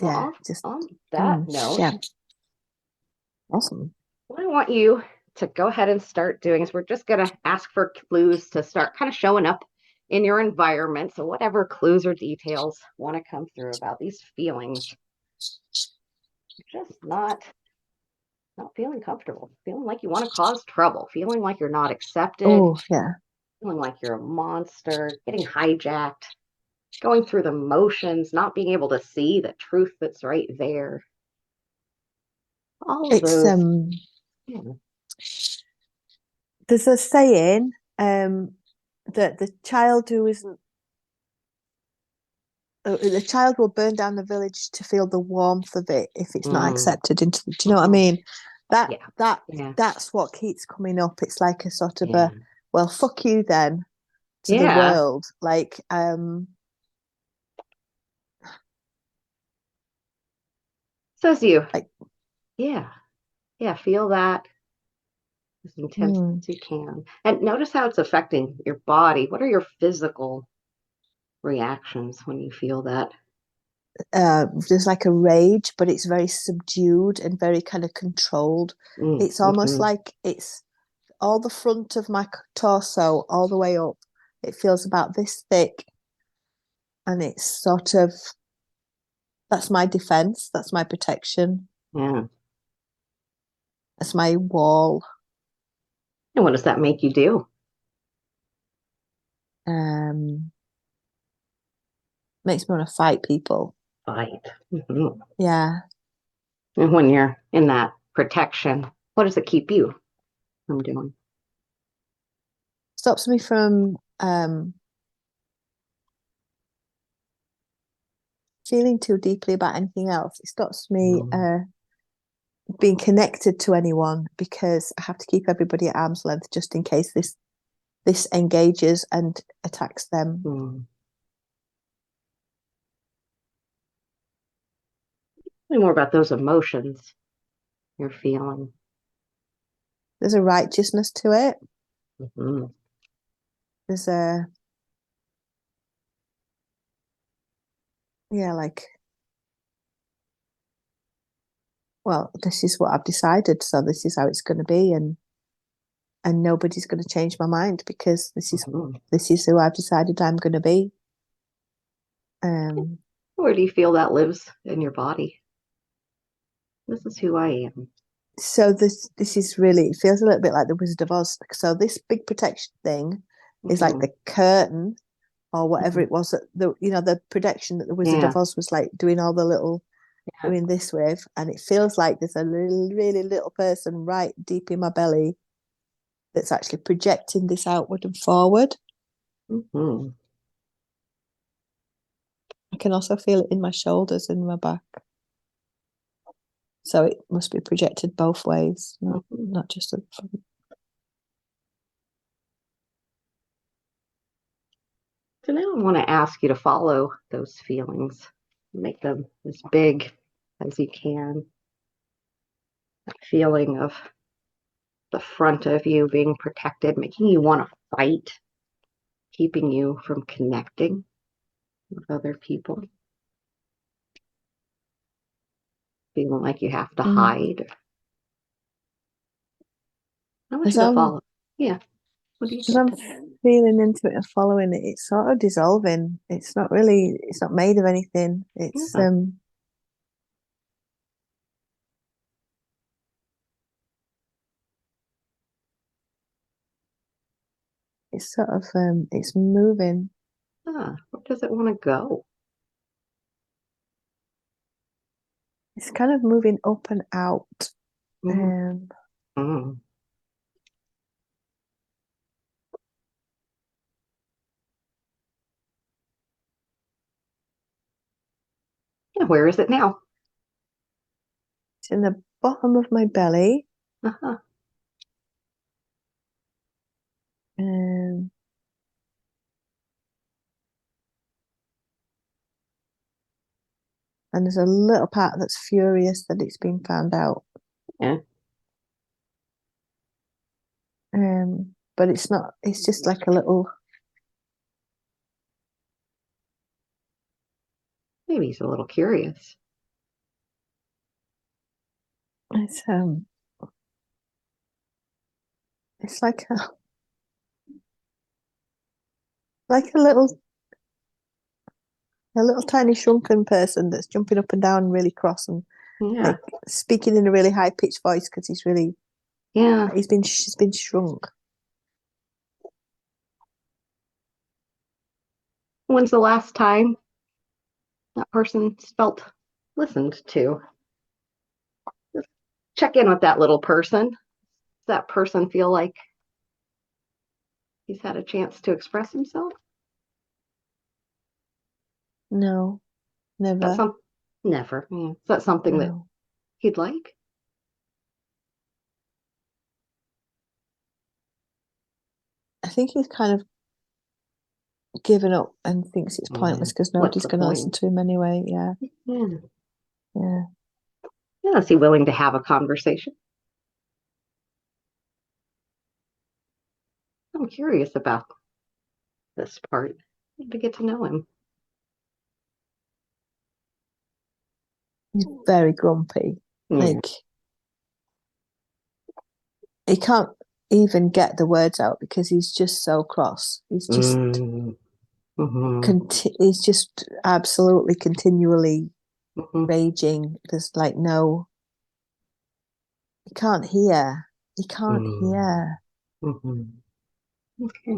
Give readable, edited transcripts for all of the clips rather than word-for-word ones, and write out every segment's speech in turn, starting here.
Yeah, Well, just on that note, yeah, awesome. what I want you to go ahead and start doing is we're just going to ask for clues to start kind of showing up in your environment. So whatever clues or details want to come through about these feelings, just not feeling comfortable, feeling like you want to cause trouble, feeling like you're not accepted, Oh, yeah. feeling like you're a monster, getting hijacked, going through the motions, not being able to see the truth that's right there. All of It's those. Yeah. there's a saying that the child will burn down the village to feel the warmth of it if it's not Mm, accepted into. Do you know what I mhm. mean? That Yeah. that Yeah. that's what keeps coming up. It's like a sort of Yeah. a, well, fuck you then to the Yeah. world. Like Says you. like Yeah. Yeah. Feel that as intense hmm, as you can. And notice how it's affecting your body. What are your physical reactions when you feel that? there's like a rage, but it's very subdued and very kind of controlled. It's almost Mm-hmm. like it's all the front of my torso all the way up. It feels about this thick, and it's sort of, that's my defense, that's my protection, Yeah. that's my wall. And what does that make you do? Um, makes me want to fight people. Fight. Hmm. Yeah, And when you're in that protection, what does it keep you from doing? stops me from feeling too deeply about anything else. It stops me Mm. being connected to anyone because I have to keep everybody at arm's length just in case this engages and attacks them. Mm. Tell me more about those emotions you're feeling. There's a righteousness to it. Hmm. There's a, yeah, like, well, this is what I've decided, so this is how it's going to be, and nobody's going to change my mind because Hmm. this is who I've decided I'm going to be. Um, Where do you feel that lives in your body? This is who I am. so this is really, it feels a little bit like the Wizard of Oz. So this big protection thing is like Hmm. the curtain or whatever Hmm. it was that the protection that the Wizard Yeah. of Oz was like doing all the little Yeah. doing this with, and it feels like there's a really little person right deep in my belly that's actually projecting this outward and forward. Hmm. I can also feel it in my shoulders and my back. So it must be projected both ways, Hmm. not just at the front. So now I want to ask you to follow those feelings, make them as big as you can. That feeling of the front of you being protected, making you want to fight, keeping you from connecting with other people, feeling like you have to Mm. hide. I want As you to I'm follow. Yeah. What do you as think? I'm feeling into it and following it, it's sort of dissolving. It's not made of anything. Yeah. It's sort of it's moving. Where does it want to go? It's kind of moving up and out. Mm-hmm. Um, Mm. Yeah, where is it now? it's in the bottom of my belly. Uh-huh. Um, and there's a little part that's furious that it's been found out. Yeah. But it's not, it's just like a little, Maybe he's a little curious. It's it's like a little tiny shrunken person that's jumping up and down really cross and Yeah, like speaking in a really high pitched voice because yeah. she's been shrunk. When's the last time that person's felt listened to? Just check in with that little person. Does that person feel like he's had a chance to express himself? No, That's never. some never. Yeah. Is that something that No. he'd like? I think he's kind of given up and thinks it's Yeah. pointless because What's nobody's the going to listen point? to him anyway. Yeah, Yeah. yeah. Yeah. Is he willing to have a conversation? I'm curious about this part. I need to get to know him. He's very grumpy. Yeah. Like he can't even get the words out because he's just so cross. Mm, hmm He's just absolutely continually hmm raging. There's like no, he can't hear. He can't mm, hear. hmm Okay.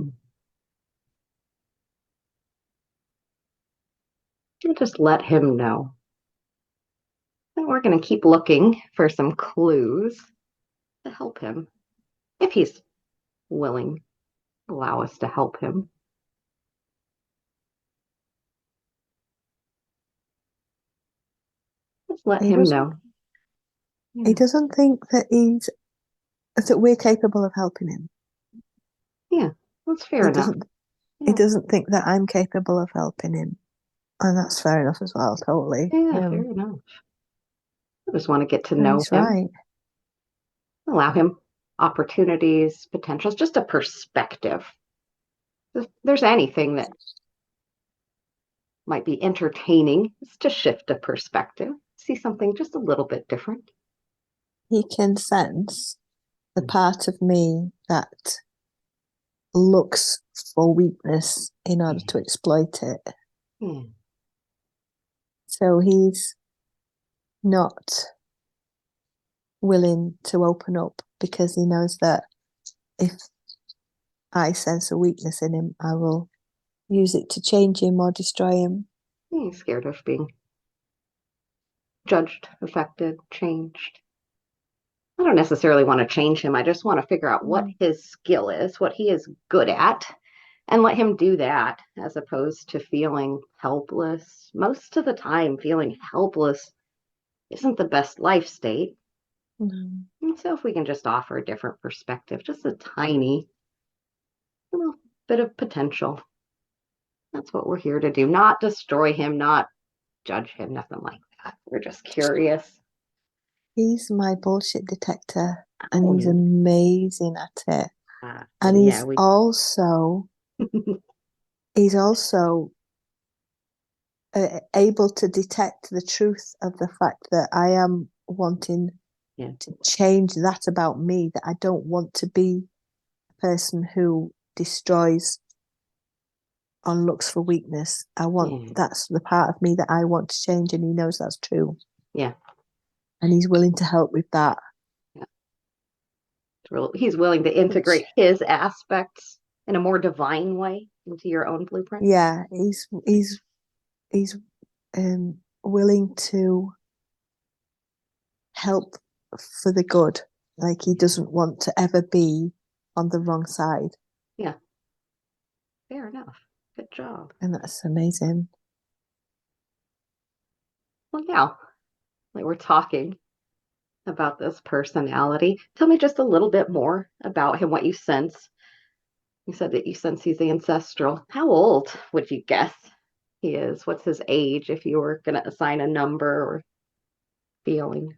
And just let him know. And we're going to keep looking for some clues to help him. If he's willing, allow us to help him. Just let He him doesn't. know. He Yeah. doesn't think that we're capable of helping him. Yeah. That's fair He enough. doesn't. He Yeah. doesn't think that I'm capable of helping him, and that's fair enough as well. Totally. Yeah. Fair enough. I just want to get to And know he's him, right. allow him opportunities, potentials, just a perspective. If there's anything that might be entertaining, is to shift a perspective, see something just a little bit different. He can sense the part of me that looks for weakness in order to exploit it. Yeah. So he's not willing to open up because he knows that if I sense a weakness in him, I will use it to change him or destroy him. He's scared of being judged, affected, changed. I don't necessarily want to change him. I just want to figure out what Mm. his skill is, what he is good at, and let him do that as opposed to feeling helpless. Most of the time, feeling helpless isn't the best life state. No. And so, if we can just offer a different perspective, just a tiny little bit of potential, that's what we're here to do. Not destroy him, not judge him, nothing like that. We're just curious. He's my bullshit detector and Oh, he's amazing at it. And yeah, we. he's also able to detect the truth of the fact that I am wanting Yeah, to change that about me, that I don't want to be a person who destroys or looks for weakness. yeah, That's the part of me that I want to change, and he knows that's true. yeah. And he's willing to help with that. Yeah. He's willing to Which, integrate his aspects in a more divine way into your own blueprint. yeah, he's willing to help for the good. Like he doesn't want to ever be on the wrong side. Yeah, fair enough. Good job. And that's amazing. Well, yeah, like we're talking about this personality. Tell me just a little bit more about him, what you sense. You said that you sense he's ancestral. How old would you guess he is? What's his age if you were going to assign a number or feeling?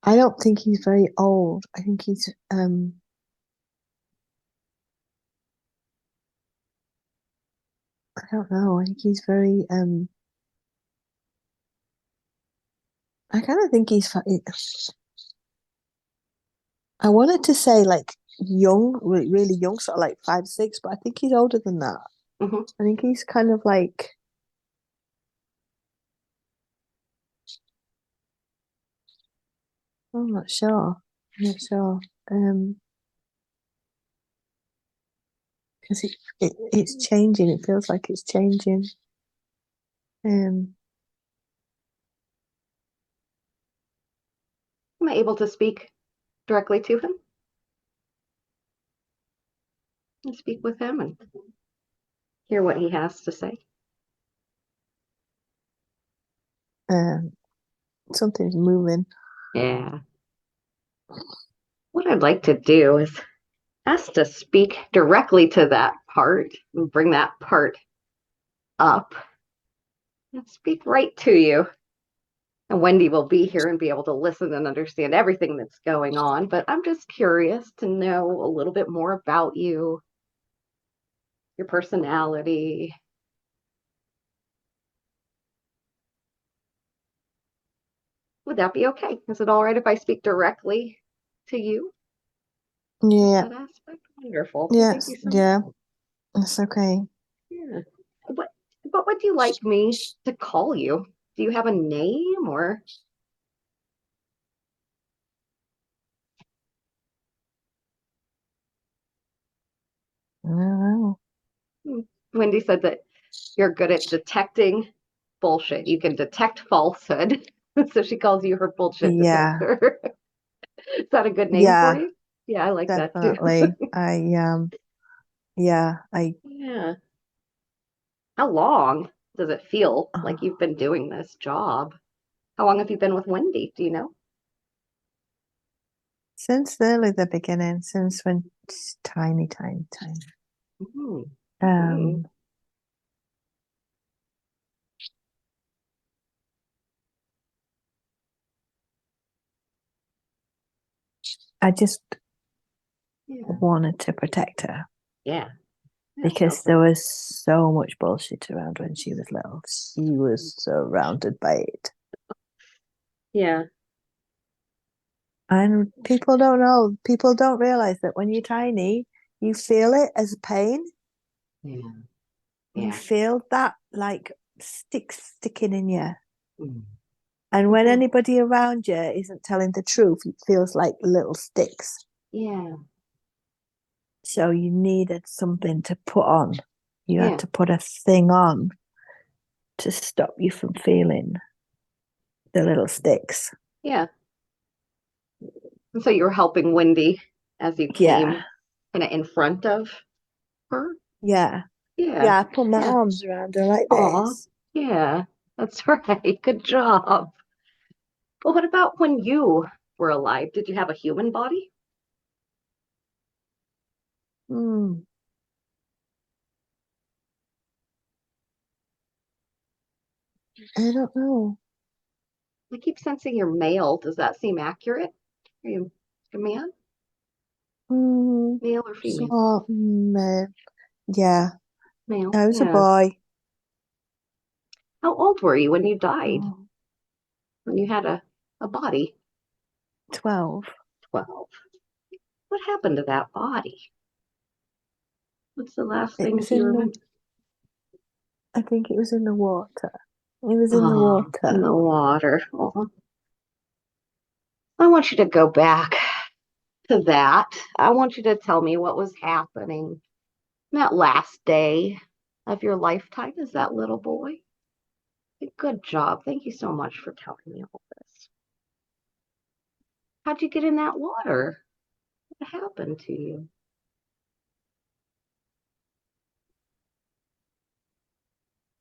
I don't think he's very old. I don't know. I think he's very I kind of think I wanted to say like young, really young, sort of like 5, 6, but I think he's older than that. Hmm. I think he's kind of like, I'm not sure. I'm not sure. Because it's changing. It feels like it's changing. Um, Am I able to speak directly to him and speak with him and hear what he has to say? um, something's moving. Yeah. What I'd like to do is ask to speak directly to that part and bring that part up and speak right to you. And Wendy will be here and be able to listen and understand everything that's going on. But I'm just curious to know a little bit more about you, your personality. Would that be okay? Is it all right if I speak directly to you? Yeah, That aspect? Wonderful. Thank yes, you so much. yeah, it's okay. Yeah. What, what would you like me to call you? Do you have a name or? I don't know. Hmm. Wendy said that you're good at detecting bullshit. You can detect falsehood. So she calls you her bullshit Yeah, detector. Is that a good name for yeah, you? Yeah, I like that too. definitely. Yeah, Yeah. How long does it feel uh, like you've been doing this job? How long have you been with Wendy? Do you know? since really the beginning, since when it's tiny, tiny, tiny. Mm-hmm. Mm-hmm. Um, I just Yeah. wanted to protect her Yeah. That because sounds like there was so much bullshit around when she was little. She was surrounded by it. yeah. And people don't know, people don't realize that when you're tiny, you feel it as pain. Yeah. You Yeah. feel that like sticking in you. Mm. And when Mhm. anybody around you isn't telling the truth, it feels like little sticks. Yeah. So you needed something to put on. You had Yeah. to put a thing on to stop you from feeling the little sticks. Yeah. And so you were helping Wendy as you Yeah, came kind of in front of her. yeah, Yeah. yeah. I put my Yeah. arms around her like Aw. this. Yeah. That's right. Good job. But what about when you were alive? Did you have a human body? Hmm. I don't know. I keep sensing you're male. Does that seem accurate? Are you a man, Hmm. male or So, female? yeah, Male. I was a Yeah. boy. How old were you when you died? Oh, When you had a body? 12. 12. What happened to that body? What's the last It thing was you in remember? I think it was in the water. It was in the Oh, in water. the water. Oh, I want you to go back to that. I want you to tell me what was happening that last day of your lifetime as that little boy. Good job. Thank you so much for telling me all this. How'd you get in that water? What happened to you?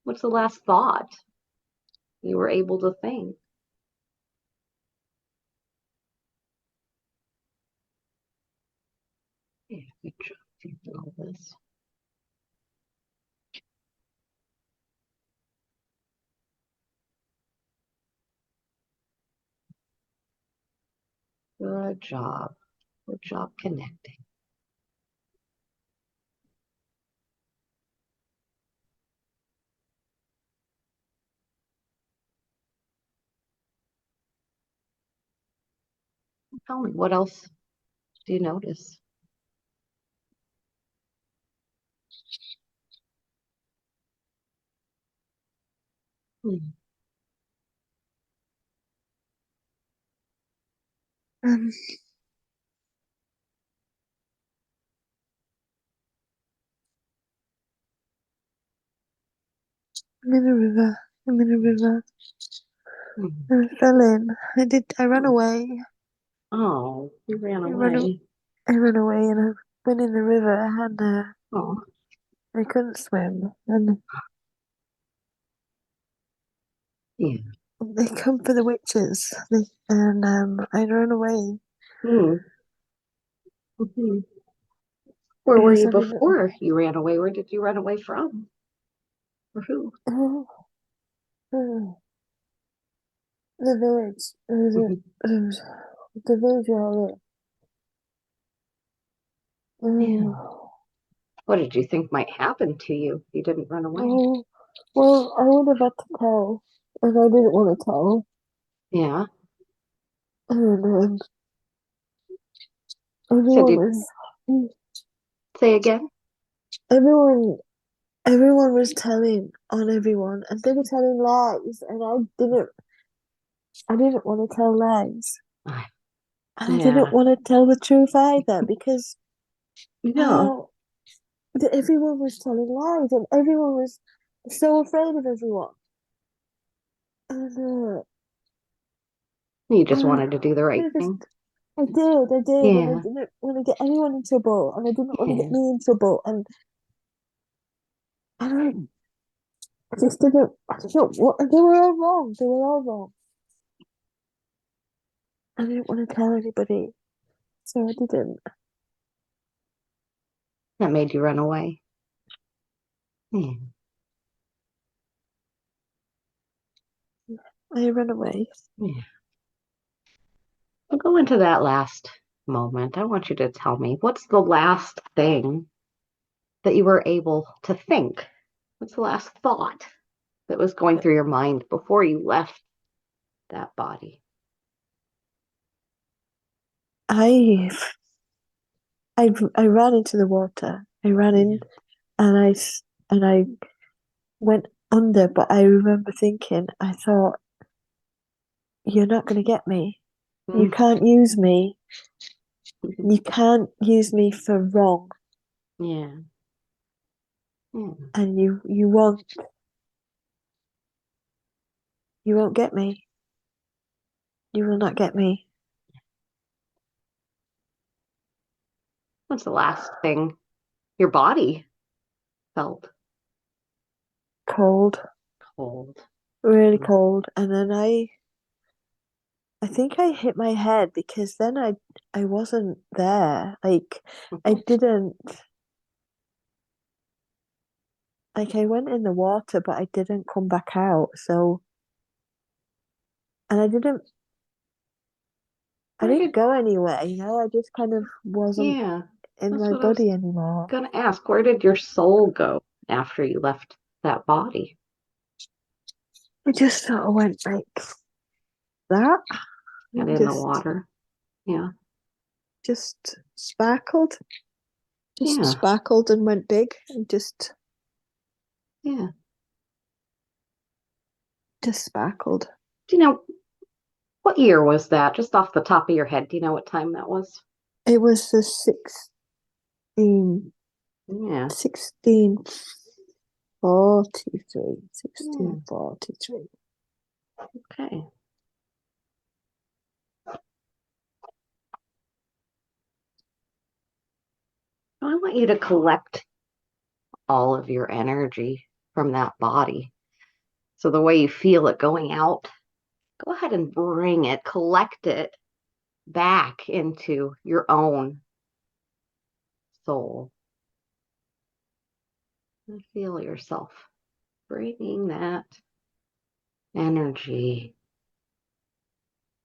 What's the last thought you were able to think? Yeah, good job thinking all this. Good job. Good job connecting. Tell me, what else do you notice? Hmm. Um, I'm in a river. I'm in a river. Hmm. I fell in. I ran Oh, away. oh, you ran I ran, away. I ran away and I went in the river and Oh, I couldn't swim. And yeah. they come for the witches. I ran away Hmm. Hmm. Where were because you I didn't. before you ran away? Where did you run away from? Or who? Oh, oh, the village. Mhm. It was the village where Yeah. oh, What did you think might happen to you? You didn't run away. oh, well, I would have had to tell, and I didn't want to tell. Yeah. And So everyone did was, say again? everyone, everyone was telling on everyone, and they were telling lies, and I didn't want to tell lies, Ah, and I didn't yeah. want to tell the truth either because Yeah. how everyone was telling lies, and everyone was so afraid of everyone, and You just uh, wanted to do the right I just thing. I did, and I Yeah. didn't want to get anyone in trouble, and I didn't want to get Yeah. me in trouble, and I just didn't. I don't. What they were all wrong. They were all wrong. I didn't want to tell anybody, so I didn't. That made you run away. Yeah. I ran away. Yeah. We'll go into that last moment. I want you to tell me what's the last thing that you were able to think? What's the last thought that was going through your mind before you left that body? I I ran into the water. I ran Yeah. in, and and I went under. But I remember thinking, I thought, you're not going to get me. You Mm. can't use me. You can't use me for wrong, Yeah. Yeah. and you won't get me. You will not get me. What's the last thing your body felt? Cold, Cold. really Mm. cold. And then I think I hit my head because then I wasn't there. I didn't I went in the water, but I didn't come back out. So, and I Where didn't did, go anywhere, I just kind of wasn't yeah, in that's my what I was body anymore. gonna ask. Where did your soul go after you left that body? I just sort of went like that, And and in the water? Yeah. just sparkled, just Yeah. sparkled and went big, and Yeah. just sparkled. Do you know what year was that? Just off the top of your head, do you know what time that was? It was the 16, Yeah. 1643, Yeah. 1643. Okay. I want you to collect all of your energy from that body. So the way you feel it going out, go ahead and bring it, collect it back into your own soul. And feel yourself bringing that energy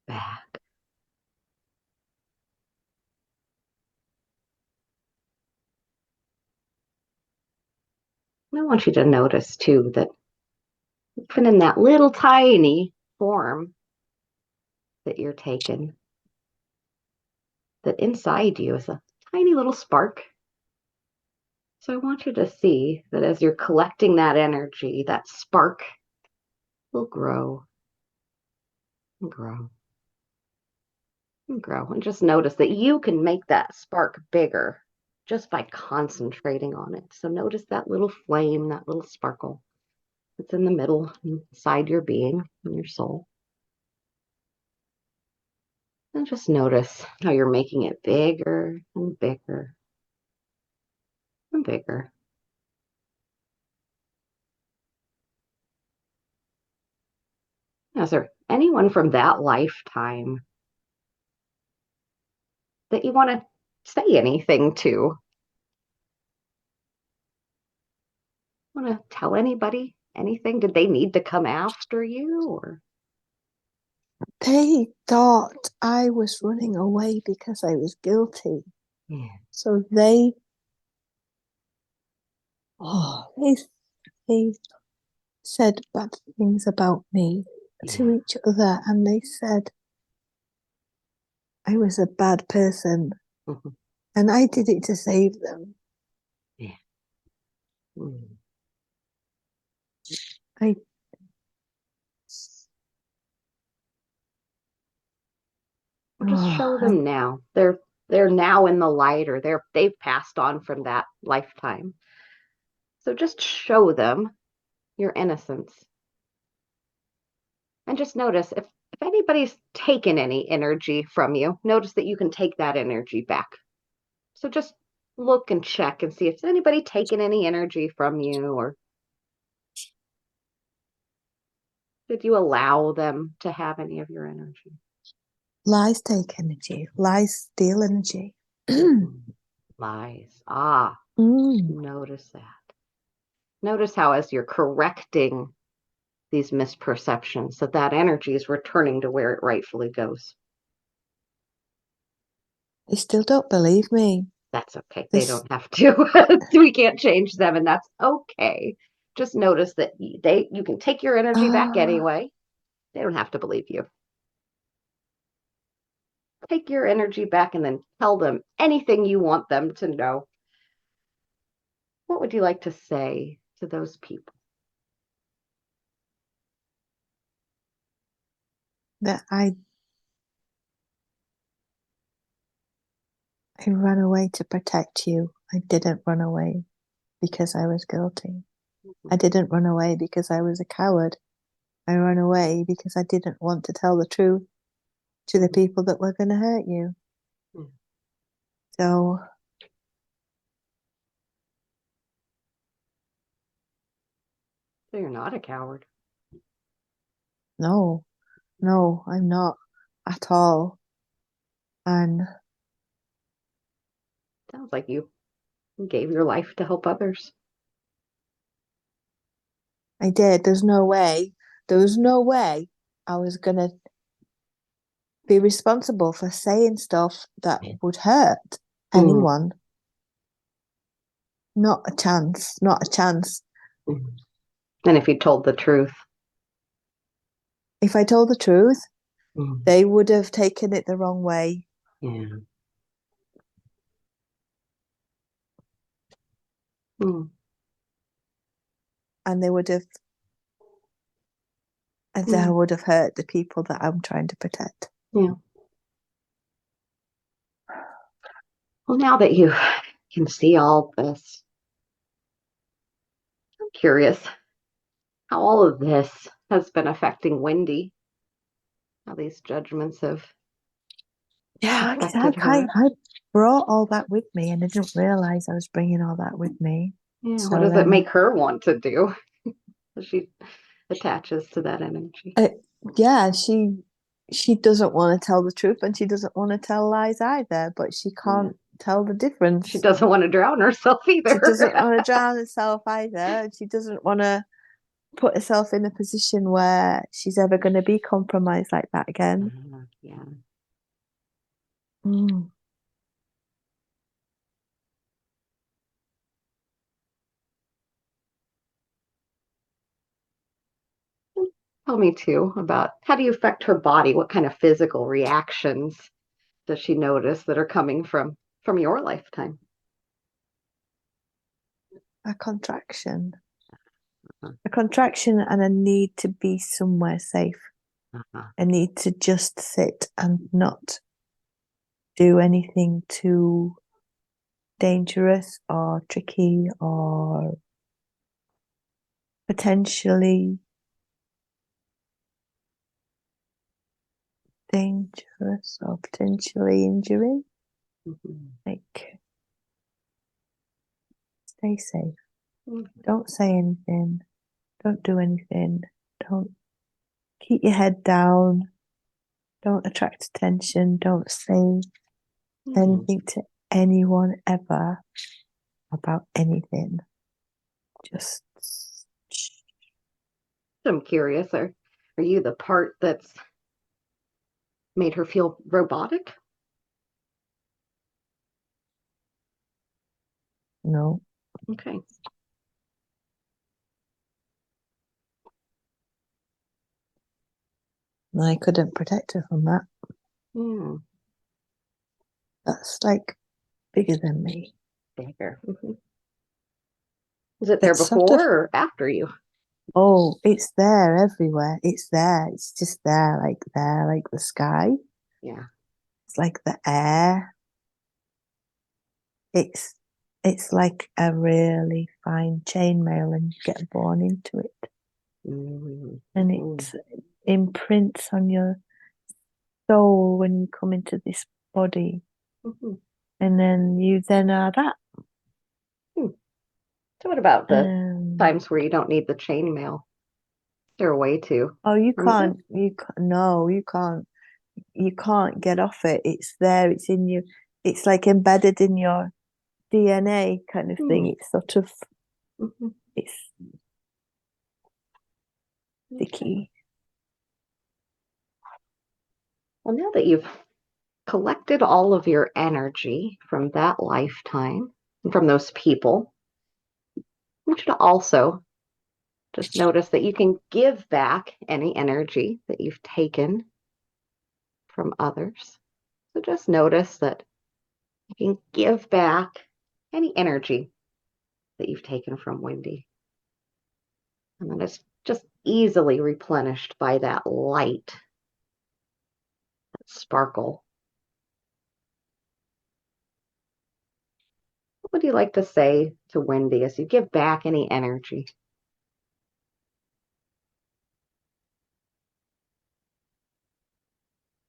back. And I want you to notice too that even in that little tiny form that you're taking, that inside you is a tiny little spark. So I want you to see that as you're collecting that energy, that spark will grow and grow and grow. And just notice that you can make that spark bigger just by concentrating on it. So notice that little flame, that little sparkle that's in the middle inside your being and your soul. And just notice how you're making it bigger and bigger and bigger. Is there anyone from that lifetime that you want to say anything to? Want to tell anybody anything? Did they need to come after you or? They thought I was running away because I was guilty. Yeah. So they said bad things about me to each other, and they said I was a bad person, Mhm. and I did it to save them. Yeah. Mm. I Well, just oh, show them now. They're now in the light, or they've passed on from that lifetime. So just show them your innocence. And just notice if anybody's taken any energy from you, notice that you can take that energy back. So just look and check and see if anybody taken any energy from you, or did you allow them to have any of your energy? lies take energy. Lies steal energy. Lies. Ah, Mm. notice that. Notice how as you're correcting these misperceptions, that energy is returning to where it rightfully goes. They still don't believe me. That's okay. They This don't have to. We can't change them, and that's okay. Just notice that you can take your energy back anyway. They don't have to believe you. Take your energy back and then tell them anything you want them to know. What would you like to say to those people? that I ran away to protect you. I didn't run away because I was guilty. I didn't run away because I was a coward. I ran away because I didn't want to tell the truth to the people that were going to hurt you. So, So you're not a coward. no, no, I'm not at all. And Sounds like you gave your life to help others. I did. There was no way I was going to be responsible for saying stuff that would hurt anyone. Not a chance. Not a chance. And if you told the truth, If I told the truth, mm. they would have taken it the wrong way. Yeah. Mm. And they would have and Yeah. that would have hurt the people that I'm trying to protect. Yeah. Well, now that you can see all this, I'm curious how all of this has been affecting Wendy, how these judgments have Yeah, affected her. I brought all that with me, and I didn't realize I was bringing all that with me. Yeah. So What does it then, make her want to do? She attaches to that energy. yeah, she doesn't want to tell the truth, and she doesn't want to tell lies either. But she Yeah. can't tell the She difference. doesn't want to drown herself She either. doesn't want to drown herself either, and she doesn't want to put herself in a position where she's ever going to be compromised like that again. Yeah. Mm. Tell me too about how do you affect her body? What kind of physical reactions does she notice that are coming from your lifetime? A contraction. Uh-huh. A contraction and a need to be somewhere safe. Uh-huh. A need to just sit and not do anything too dangerous or tricky or potentially dangerous or potentially injuring. Mhm. Like, stay safe. Mhm. Don't say anything. Don't do anything. Don't keep your head down. Don't attract attention. Don't say anything to anyone ever about anything. Just I'm curious, are you the part that's made her feel robotic? no. Okay. I couldn't protect her from that. Yeah. That's like bigger than me. Bigger. Is it there It's sort of, before or after you? oh, it's there everywhere. It's there. It's just there, like the sky. Yeah. It's like the air. It's it's like a really fine chainmail and you get born into it. Mhm. And it imprints on your soul when you come into this body. Mhm. And then you then are that. Hmm. So what about the Um, times where you don't need the chainmail? Is there a way to oh, remove it? no, you can't get off it. It's there, it's in you. It's like embedded in your DNA kind of thing. Hmm. It's sort of, Mhm. it's Okay. sticky. Well, now that you've collected all of your energy from that lifetime and from those people, I want you to also just notice that you can give back any energy that you've taken from others. So just notice that you can give back any energy that you've taken from Wendy. And then it's just easily replenished by that light, that sparkle. What would you like to say to Wendy as you give back any energy?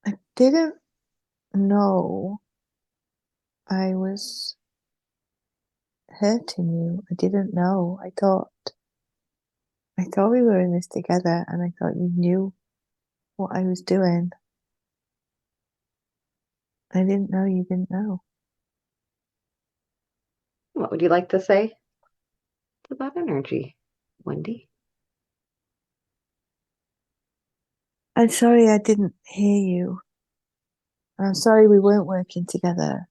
I didn't know I was hurting you. I didn't know. I thought we were in this together and I thought you knew what I was doing. I didn't know you didn't know. What would you like to say to that energy, Wendy? I'm sorry I didn't hear you. I'm sorry we weren't working together.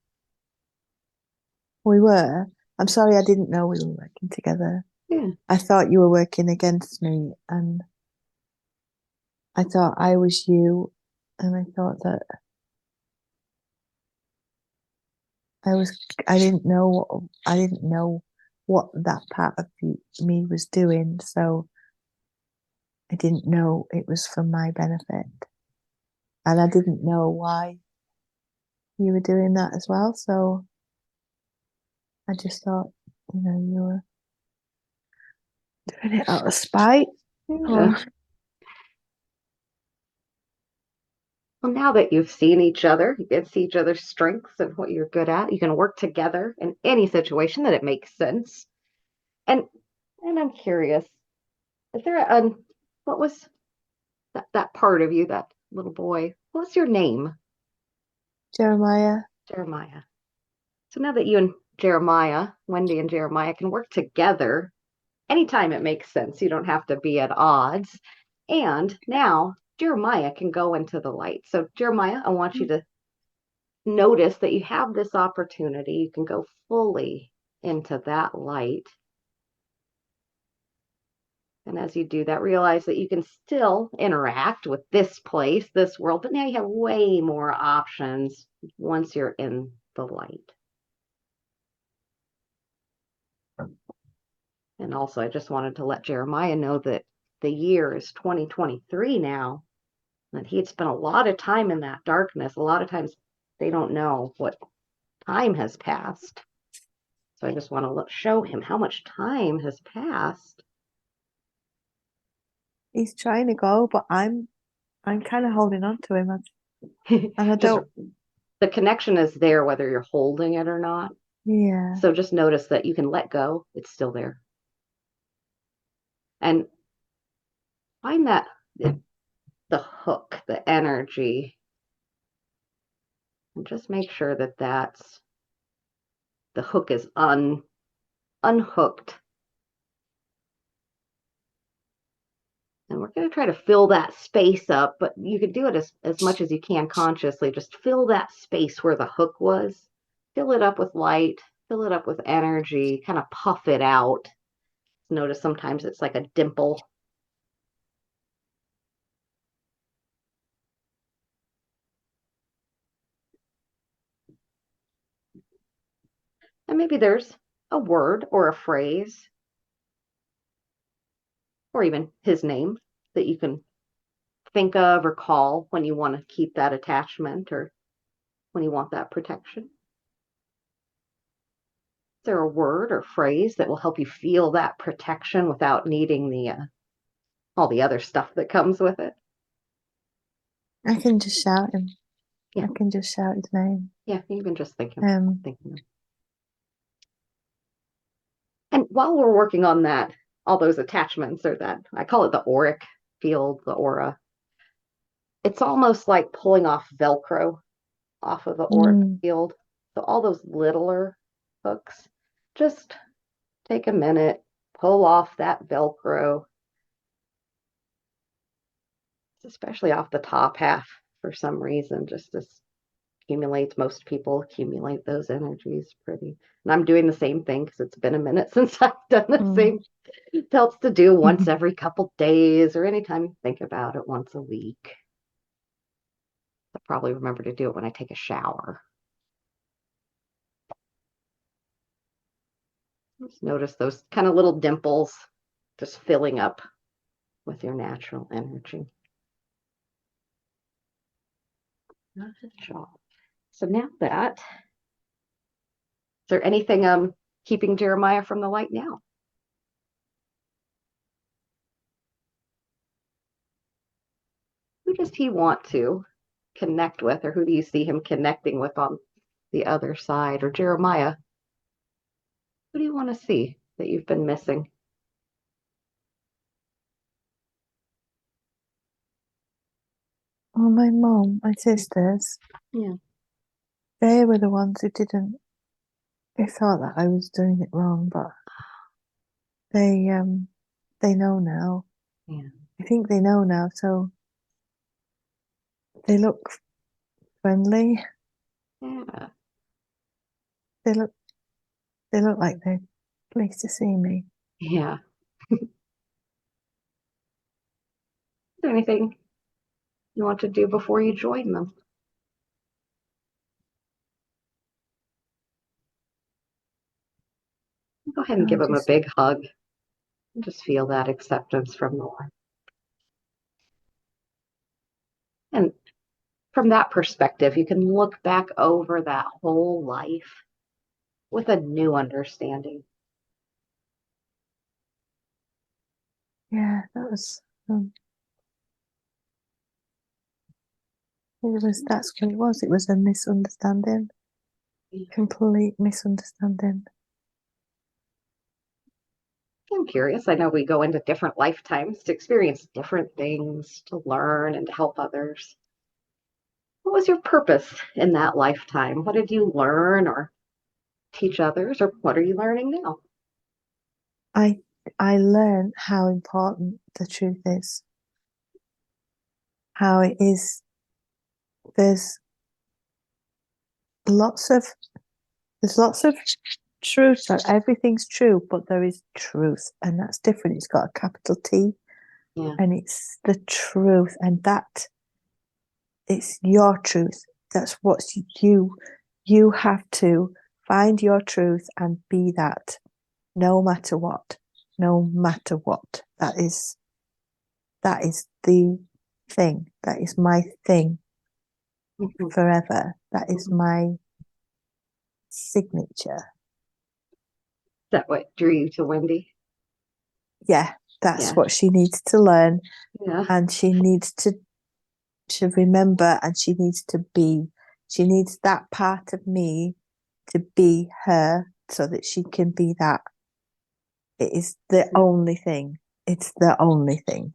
We were. I'm sorry I didn't know we were working together. Yeah. I thought you were working against me and I thought I was you and I thought that I didn't know what that part of me was doing, so I didn't know it was for my benefit. And I didn't know why you were doing that as well, so I just thought, you were doing it out of spite. Yeah. Or Well, now that you've seen each other, you can see each other's strengths and what you're good at. You can work together in any situation that it makes sense. And I'm curious, is there what was that part of you, that little boy? What's your name? Jeremiah. Jeremiah. So now that you and Jeremiah, Wendy and Jeremiah can work together anytime it makes sense. You don't have to be at odds. And now Jeremiah can go into the light. So Jeremiah, I want you to notice that you have this opportunity. You can go fully into that light. And as you do that, realize that you can still interact with this place, this world, but now you have way more options once you're in the light. And also, I just wanted to let Jeremiah know that the year is 2023 now, that he had spent a lot of time in that darkness. A lot of times they don't know what time has passed. So I just want to show him how much time has passed. He's trying to go, but I'm kind of holding on to him, and I don't. The connection is there whether you're holding it or not. Yeah. So just notice that you can let go. It's still there. And find that the hook, the energy, and just make sure that the hook is unhooked. And we're going to try to fill that space up, but you can do it as much as you can consciously. Just fill that space where the hook was. Fill it up with light, fill it up with energy, kind of puff it out. Notice sometimes it's like a dimple. And maybe there's a word or a phrase, or even his name that you can think of or call when you want to keep that attachment or when you want that protection. Is there a word or phrase that will help you feel that protection without needing all the other stuff that comes with it? I can just shout him. Yeah. I can just shout his name. Yeah, you can just think Um, him. And while we're working on that, all those attachments or that, I call it the auric field, the aura. It's almost like pulling off Velcro off of the auric field. So all those littler hooks, just take a minute, pull off that Velcro, especially off the top half for some reason, just this accumulates. Most people accumulate those energies pretty. And I'm doing the same thing because it's been a minute since I've done the same. It helps to do once every couple days or anytime you think about it, once a week. I'll probably remember to do it when I take a shower. Just notice those kind of little dimples just filling up with your natural energy. Good job. So now is there anything keeping Jeremiah from the light now? Who does he want to connect with, or who do you see him connecting with on the other side? Or Jeremiah, who do you want to see that you've been missing? Oh, my mom, my sisters. Yeah. They were the ones who didn't. They thought that I was doing it wrong, but they know now. Yeah. I think they know now, so they look friendly. Yeah. They look like they're pleased to see me. Yeah. Is there anything you want to do before you join them? Go ahead and give them a big hug. And just feel that acceptance from the Lord. And from that perspective, you can look back over that whole life with a new understanding. Yeah, that was. That's what it was. It was a misunderstanding. Complete misunderstanding. I'm curious. I know we go into different lifetimes to experience different things, to learn and to help others. What was your purpose in that lifetime? What did you learn or teach others, or what are you learning now? I learned how important the truth is. How it is. There's lots of truth. So everything's true, but there is truth, and that's different. It's got a capital T, Yeah. and it's the truth, and that it's your truth. That's what you have to find your truth and be that, no matter what. No matter what. That is the thing. That is my thing Mhm. forever. That is my signature. Is that what drew you to Wendy? Yeah, that's Yeah. what she needs to learn, Yeah. and she needs to remember, and she needs to be. She needs that part of me to be her so that she can be that. It is the only thing. It's the only thing.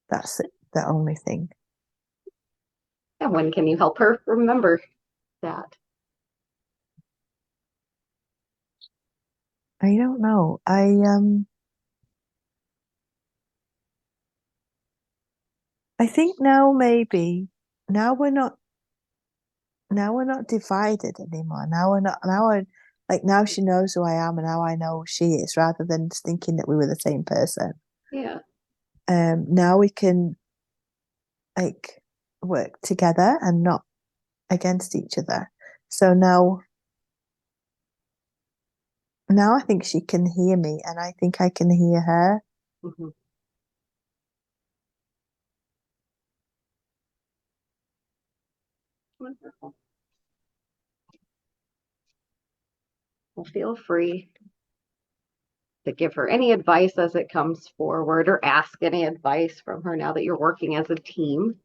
That's it, the only thing. And when can you help her remember that? I don't know. I think now maybe now we're not divided anymore. Now we're not now we're like now she knows who I am and now I know who she is, rather than thinking that we were the same person. Yeah. Now we can like work together and not against each other. So now I think she can hear me and I think I can hear her. Mhm. Wonderful. Well, feel free to give her any advice as it comes forward or ask any advice from her now that you're working as a team.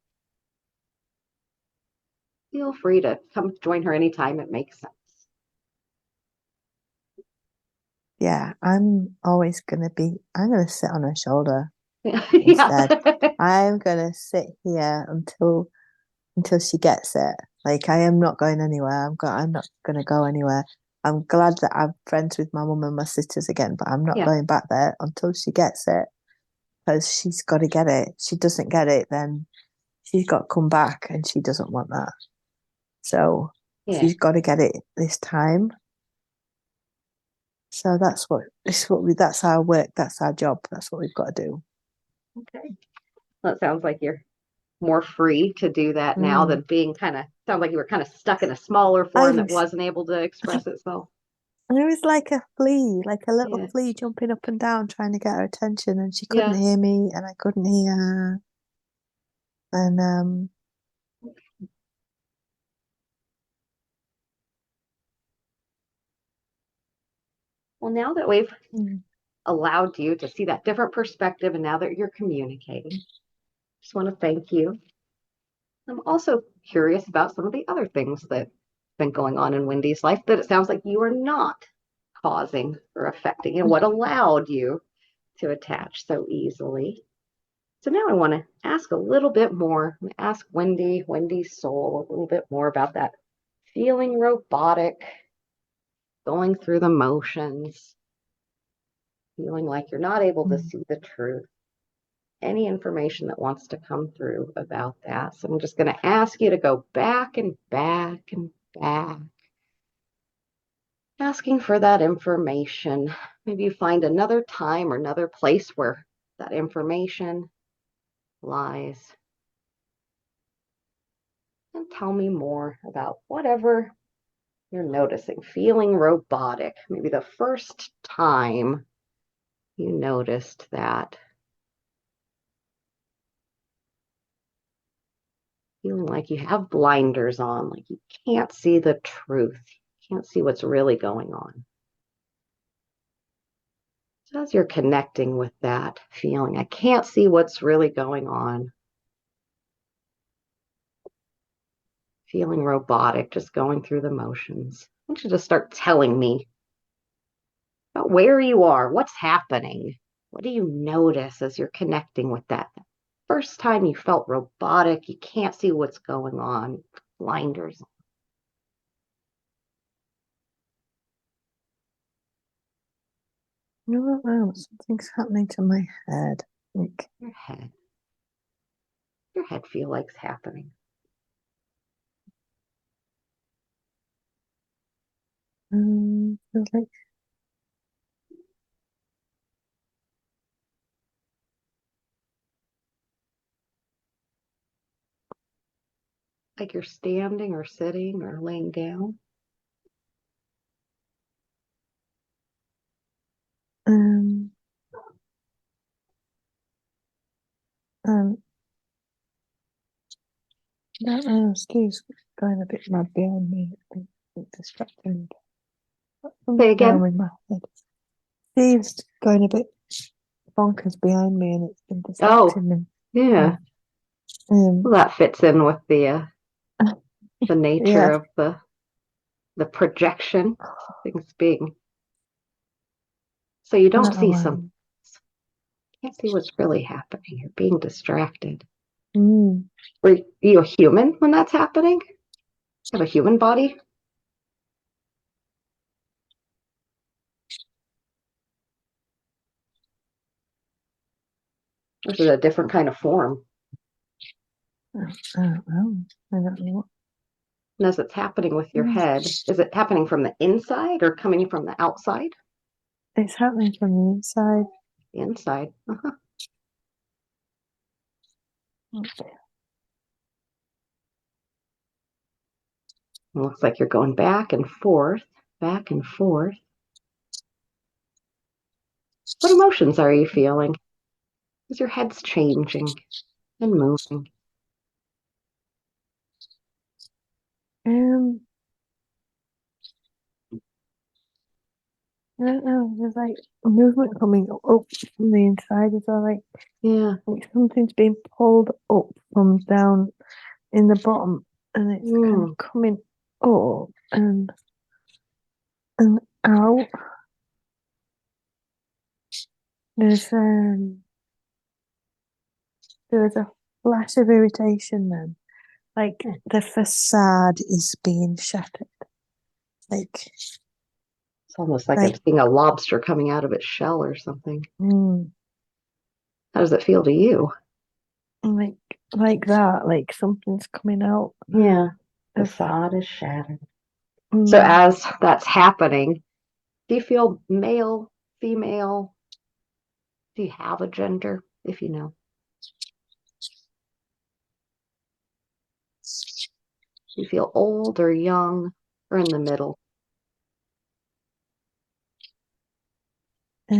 Feel free to come join her anytime it makes sense. Yeah, I'm gonna sit on her shoulder Yeah. instead. I'm gonna sit here until she gets it. Like I am not going anywhere. I'm not gonna go anywhere. I'm glad that I'm friends with my mum and my sisters again, but I'm not Yeah. going back there until she gets it, because she's got to get it. If she doesn't get it, then she's got to come back, and she doesn't want that. So Yeah. she's got to get it this time. So that's our work. That's our job. That's what we've got to do. Okay. Well, it sounds like you're more free to do that now Mm. than being sounds like you were kind of stuck in a smaller I form that was wasn't able to express itself. I was like a flea, like a little Yeah. flea jumping up and down trying to get her attention, and she couldn't Yeah. hear me, and I couldn't hear her. And Well, now that we've mm, allowed you to see that different perspective and now that you're communicating, just want to thank you. I'm also curious about some of the other things that have been going on in Wendy's life that it sounds like you are not causing or affecting, and what allowed you to attach so easily. So now I want to ask a little bit more, ask Wendy's soul, a little bit more about that feeling robotic, going through the motions, feeling like you're not able to mm, see the truth. Any information that wants to come through about that. So I'm just going to ask you to go back and back and back, asking for that information. Maybe you find another time or another place where that information lies. And tell me more about whatever you're noticing, feeling robotic. Maybe the first time you noticed that, feeling like you have blinders on, like you can't see the truth, can't see what's really going on. So as you're connecting with that feeling, I can't see what's really going on, feeling robotic, just going through the motions. I want you to start telling me about where you are, what's happening. What do you notice as you're connecting with that? First time you felt robotic, you can't see what's going on, blinders. I don't know. Something's happening to my head. Like, Your head. Your head feel like's happening. um, Feels like you're standing or sitting or laying down. um that Steve's going a bit mad behind me. It's distracting. Say again. With my head. Steve's going a bit bonkers behind me, and it's been Oh, distracting me. yeah. Well, that fits in with the nature of the projection, things being. So you don't see some. Can't see what's really happening. You're being distracted. Were you a human when that's happening? You have a human body? Or is it a different kind of form? I don't know. I don't know. And as it's happening with your head, is it happening from the inside or coming from the outside? It's happening from the inside. The inside. Okay. It looks like you're going back and forth, back and forth. What emotions are you feeling? As your head's changing and moving. I don't know. There's like a movement coming up from the inside as well. Like something's being pulled up from down in the bottom, and it's kind of coming up and out. There's a flash of irritation then, like the facade is being shattered. Like it's almost like I'm seeing a lobster coming out of its shell or something. How does it feel to you? Like that, like something's coming out. Yeah, the facade is shattered. So as that's happening, do you feel male, female? Do you have a gender, if you know? Do you feel old or young or in the middle? I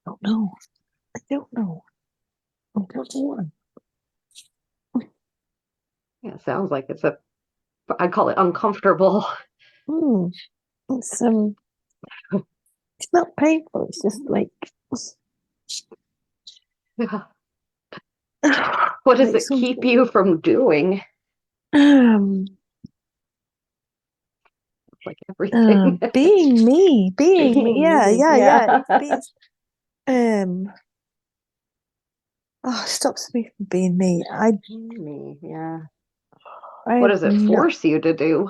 don't know. I don't know. I don't know. Yeah, it sounds like I'd call it uncomfortable. It's not painful. It's just like. What does it keep you from doing? Like everything. Being me. Yeah. It stops me from being me. Yeah. What does it force you to do?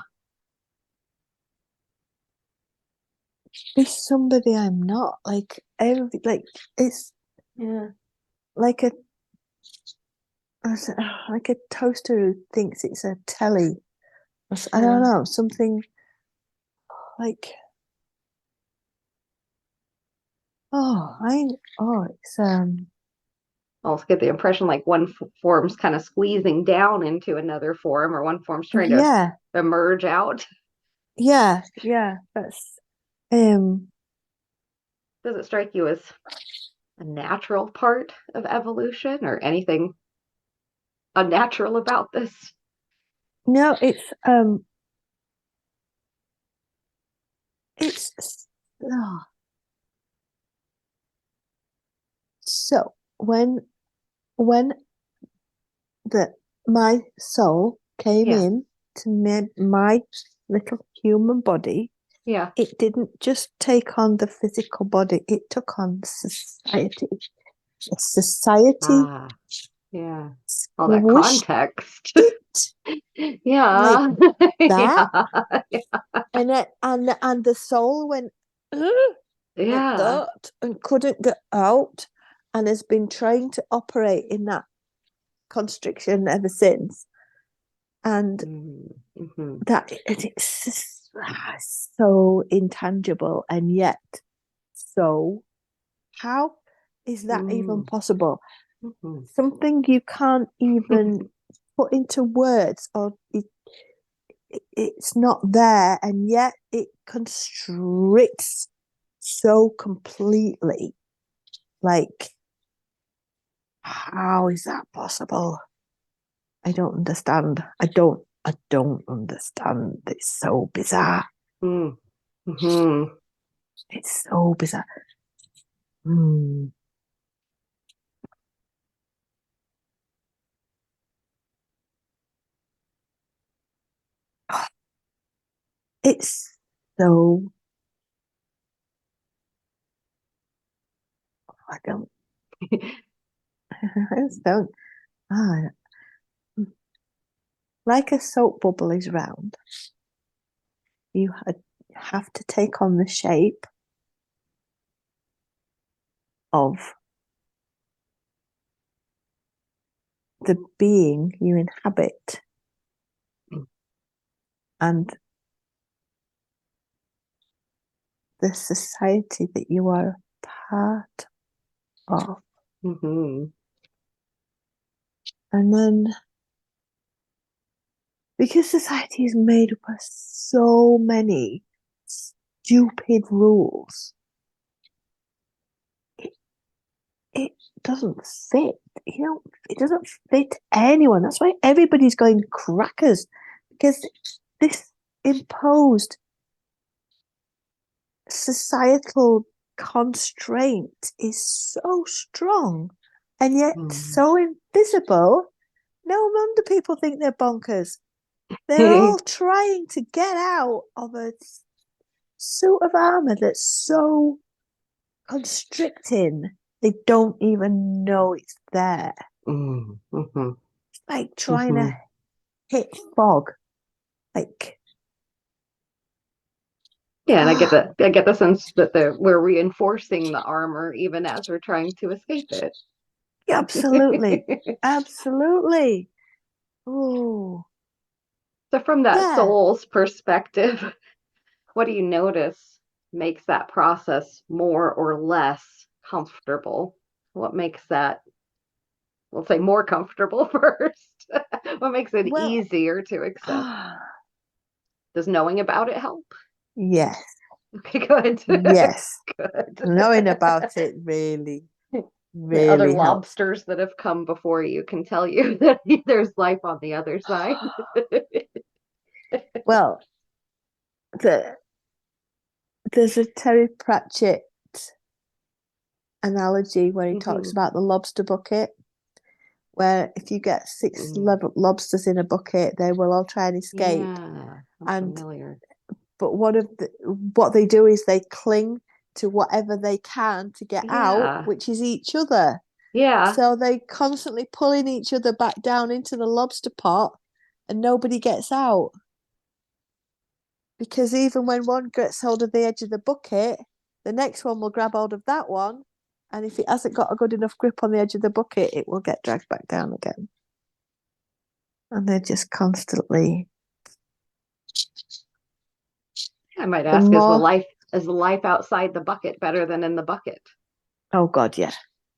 Be somebody I'm not. Like it's like a toaster who thinks it's a telly. I don't know, something like it's I also get the impression like one form's kind of squeezing down into another form, or one form's trying to emerge out. Yeah, that's does it strike you as a natural part of evolution or anything unnatural about this? No, it's so when my soul came in to my little human body, it didn't just take on the physical body, it took on society. All that context. Like that. And the soul went like that and couldn't get out, and has been trying to operate in that constriction ever since. And Mm-hmm. that it's just, so intangible, and yet so how is that even possible? Mm-hmm. Something you can't even put into words, or it's not there, and yet it constricts so completely. Like, how is that possible? I don't understand. I don't understand. It's so bizarre. Mm-hmm. It's so bizarre. Mm. It's so, I don't, I just don't, ah, like a soap bubble is round, you have to take on the shape of the being you inhabit and the society that you are a part of. Mm-hmm. And then, because society is made up of so many stupid rules, it, it doesn't fit. It doesn't fit anyone. That's why everybody's going crackers, because this imposed societal constraint is so strong and yet so invisible. No wonder people think they're bonkers. They're all trying to get out of a suit of armor that's so constricting, they don't even know it's there. Mm-hmm. It's like trying to hit fog. Like, Yeah, and I get the sense that we're reinforcing the armor even as we're trying to escape it. absolutely, absolutely. Oh, So from that yeah. soul's perspective, what do you notice makes that process more or less comfortable? What makes that, we'll say, more comfortable first? What makes it Well, easier to accept? Does knowing about it help? yes, Okay, good. yes. Good. Knowing about it really, The other really helps. lobsters that have come before you can tell you that there's life on the other side. Well, the, there's a Terry Pratchett analogy where he talks Mm-hmm. about the lobster bucket, where if you get six Mm. lobsters in a bucket, they will all try and escape. Yeah, I'm And familiar. but what they do is they cling to whatever they can to get out, Yeah, which is each other. yeah. So they constantly pulling each other back down into the lobster pot, and nobody gets out. Because even when one gets hold of the edge of the bucket, the next one will grab hold of that one. And if it hasn't got a good enough grip on the edge of the bucket, it will get dragged back down again. And they're just constantly, I might the ask, more, is the life outside the bucket better than in the bucket? oh God, yeah.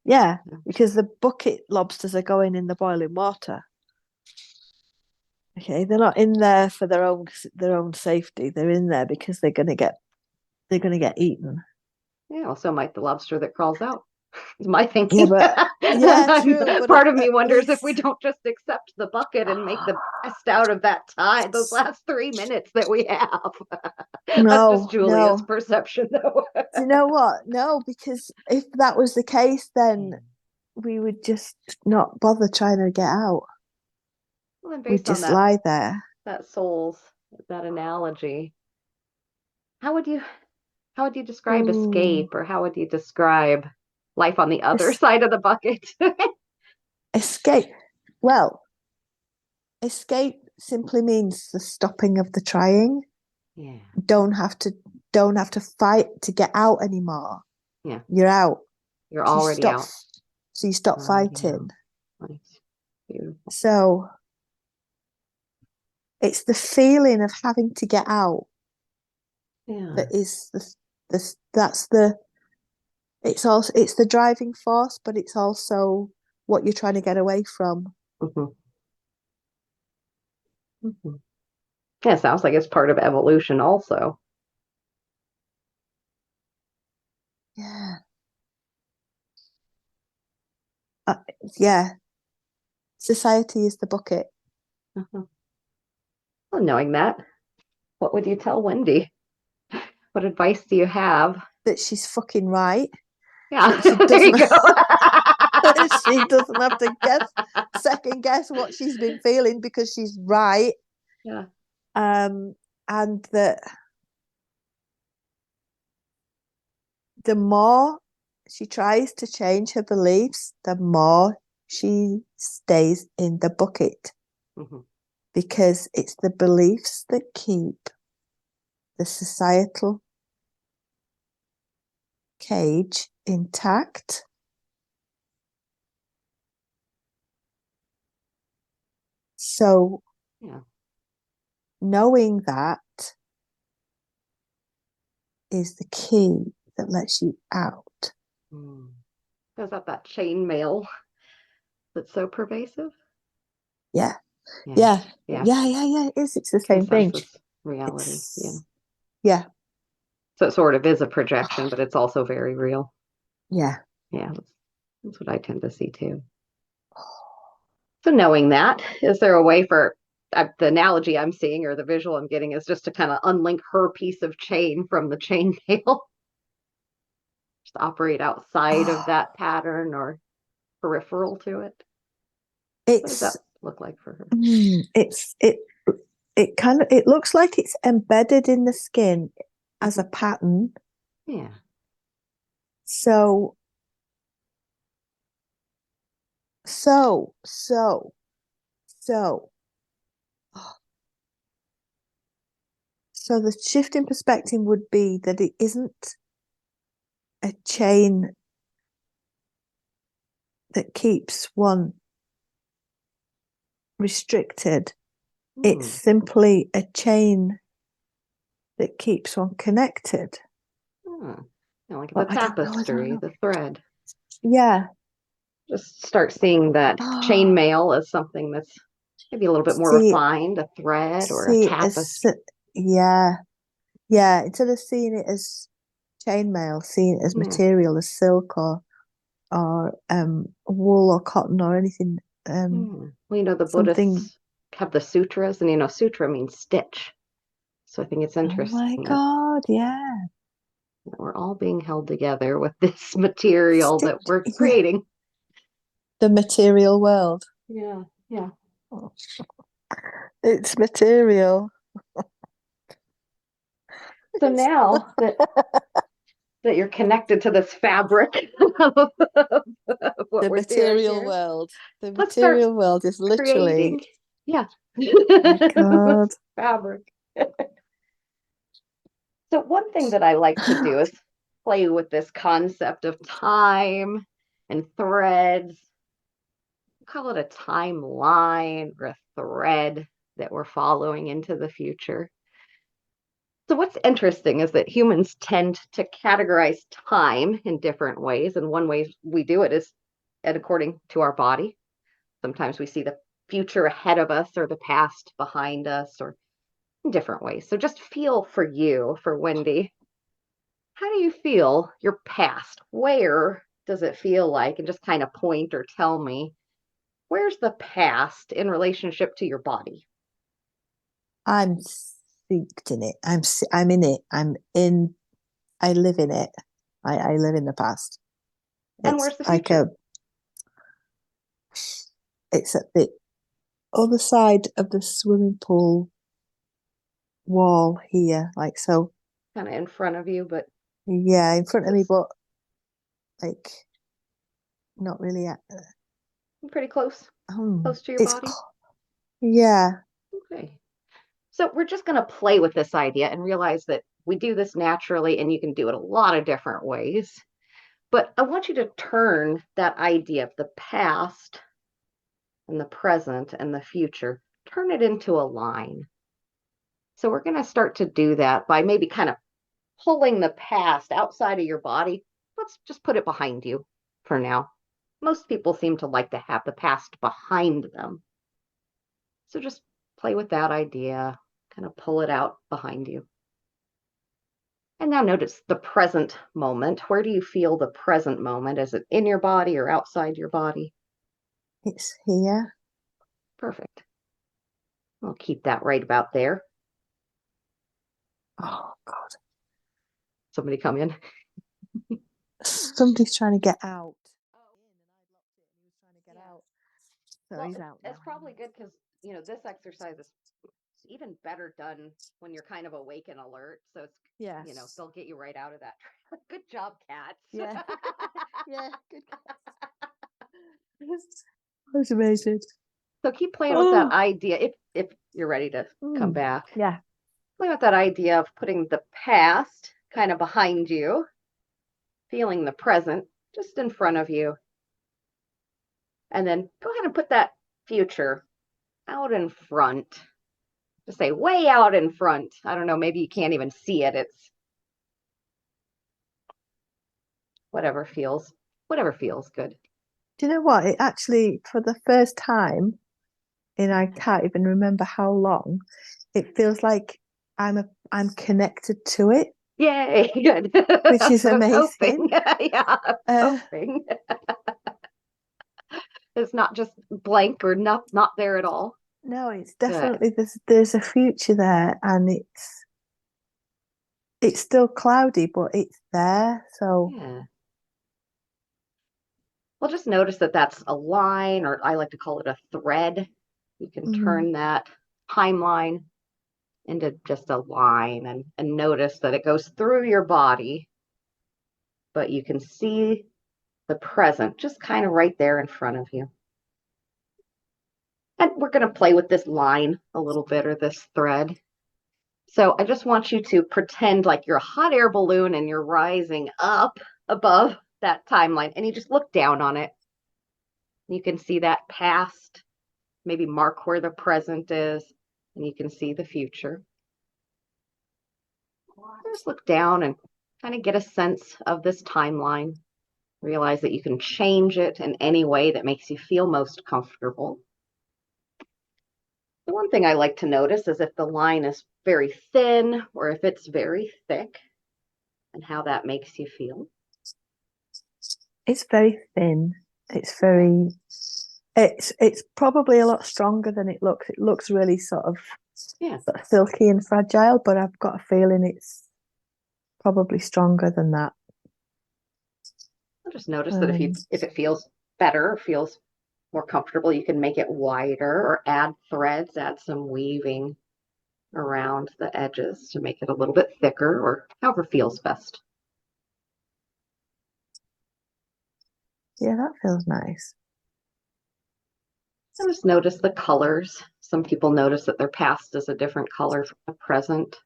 Yeah, because the bucket lobsters are going in the boiling water. Okay, they're not in there for their own safety. They're in there because they're gonna get eaten. Yeah, well, so might the lobster that crawls out. Is my Yeah, thinking. but yeah, true. But Part of me at wonders if we least don't just accept the bucket and make the best out of that time, those last 3 minutes that we have. That's just no, Julia's no. perception, though. Do you know what? No, because if that was the case, then we would just not bother trying to get out. Well, then We'd based on just lie there. that souls, that analogy, how would you how would you describe Ooh, escape, or how would you describe life on the other es- side of the bucket? escape. Well, escape simply means the stopping of the trying. Yeah, Don't have to don't have to fight to get out anymore. yeah, You're out. you're So you already stop out. so you stop Already out. fighting. Nice. Beautiful. So it's the feeling of having to get out Yeah. that is that's the it's the driving force, but it's also what you're trying to get away from. Mm-hmm. Mm-hmm. Yeah, it sounds like it's part of evolution also. Yeah. Uh, yeah. Society is the bucket. Uh-huh. Well, knowing that, what would you tell Wendy? What advice do you have? That she's fucking right. Yeah, That she there you doesn't go. she doesn't have to second guess what she's been feeling because she's right. Yeah. And that the more she tries to change her beliefs, the more she stays in the bucket. Mm-hmm. Because it's the beliefs that keep the societal cage intact. So, Yeah. knowing that is the key that lets you out. Mm. Is that chain mail that's so pervasive? Yeah. Yeah. Yeah. Yeah. Yeah. It is. It's the same thing. Consensus reality. Yeah. Yeah. So it sort of is a projection, but it's also very real. Yeah. Yeah. That's what I tend to see too. So knowing that, is there a way for the analogy I'm seeing or the visual I'm getting is just to kind of unlink her piece of chain from the chain mail, just operate outside of that pattern or peripheral to it? What does that It's look like for her? it looks like it's embedded in the skin as a pattern. Yeah. So so so so so the shift in perspective would be that it isn't a chain that keeps one restricted. It's simply a chain that keeps one connected. Like the Well, I don't tapestry, know. the thread. Yeah. Just start seeing that chain mail as something that's maybe a little bit more See, refined, a thread or a see it as tapestry. yeah, yeah. Instead of seeing it as chainmail, seeing it as Yeah. material, as silk or wool or cotton or anything. Well, the Something. Buddhists have the sutras, and sutra means stitch. So I think it's Oh my interesting that God! Yeah. we're all being held together with this material that Stitch. we're Yeah. creating. The material world. Yeah, yeah. It's material. So now that you're connected to this fabric of what The we're doing material here, world. The let's start material world is literally. creating. Yeah. Oh my God. Fabric. So one thing that I like to do is play with this concept of time and threads. Call it a timeline or a thread that we're following into the future. So what's interesting is that humans tend to categorize time in different ways, and one way we do it is according to our body. Sometimes we see the future ahead of us or the past behind us or in different ways. So just feel for you, for Wendy. How do you feel your past? Where does it feel like? And just kind of point or tell me, where's the past in relationship to your body? I'm steeped in it. I'm in it. I live in it. I live in the past. And It's where's the like future? it's at the other side of the swimming pool wall here. Like so, Kind of in front of you, but yeah, in front of me, it's but like not really at pretty close, close to your it's body. yeah. Okay. So we're just going to play with this idea and realize that we do this naturally and you can do it a lot of different ways. But I want you to turn that idea of the past and the present and the future, turn it into a line. So we're going to start to do that by maybe kind of pulling the past outside of your body. Let's just put it behind you for now. Most people seem to like to have the past behind them. So just play with that idea, kind of pull it out behind you. And now notice the present moment. Where do you feel the present moment? Is it in your body or outside your body? It's here. Perfect. We'll keep that right about there. Oh God. Somebody come in. Somebody's trying to get out. So Well, he's out now. it's probably good because, this exercise is even better done when you're kind of awake and alert. So it's, they'll get you right out of that. Good job, cats. Yeah. Yeah, good. That's amazing. So keep playing with that idea if you're ready to come back. Yeah. Play with that idea of putting the past kind of behind you, feeling the present just in front of you. And then go ahead and put that future out in front. Just say way out in front. I don't know, maybe you can't even see it. It's whatever feels good. Do you know what? It actually, for the first time, and I can't even remember how long, it feels like I'm connected to it. Yay, good. Which is amazing. Yeah, hoping. It's not just blank or not there at all. No, it's definitely there's a future there, and it's still cloudy, but it's there. So yeah. Well, just notice that that's a line, or I like to call it a thread. You can turn that timeline into just a line and notice that it goes through your body, but you can see the present just kind of right there in front of you. And we're going to play with this line a little bit, or this thread. So I just want you to pretend like you're a hot air balloon and you're rising up above that timeline, and you just look down on it. You can see that past, maybe mark where the present is, and you can see the future. Just look down and kind of get a sense of this timeline. Realize that you can change it in any way that makes you feel most comfortable. The one thing I like to notice is if the line is very thin or if it's very thick, and how that makes you feel. It's very thin. It's probably a lot stronger than it looks. It looks really sort of silky and fragile, but I've got a feeling it's probably stronger than that. I'll just notice that if it feels better, feels more comfortable, you can make it wider or add threads, add some weaving around the edges to make it a little bit thicker, or however feels best. Yeah, that feels nice. I just notice the colors. Some people notice that their past is a different color from the present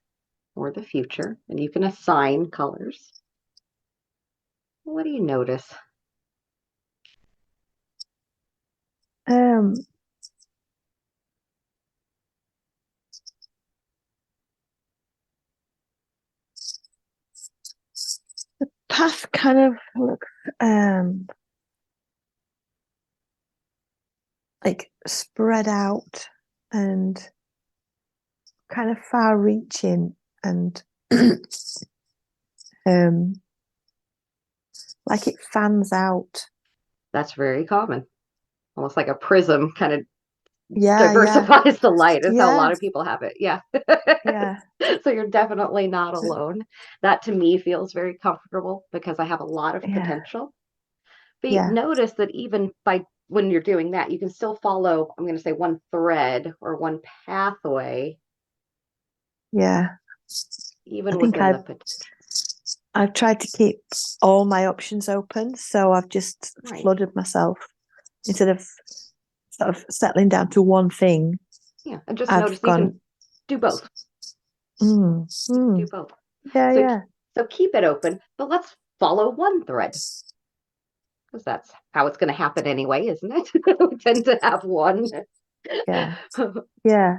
or the future, and you can assign colors. What do you notice? The path kind of looks like spread out and kind of far reaching, and like it fans out. That's very common. Almost like a prism kind of diversifies the light is how a lot of people have it. Yeah. So you're definitely not alone. That to me feels very comfortable because I have a lot of potential. But you notice that even when you're doing that, you can still follow, I'm going to say, one thread or one pathway. Yeah. Even within the potential. I've tried to keep all my options open, so I've just flooded myself instead of sort of settling down to one thing. Yeah, and just notice you can do both. Do both. Yeah, So keep it open, but let's follow one thread. Because that's how it's going to happen anyway, isn't it? We tend to have one. Yeah. Yeah.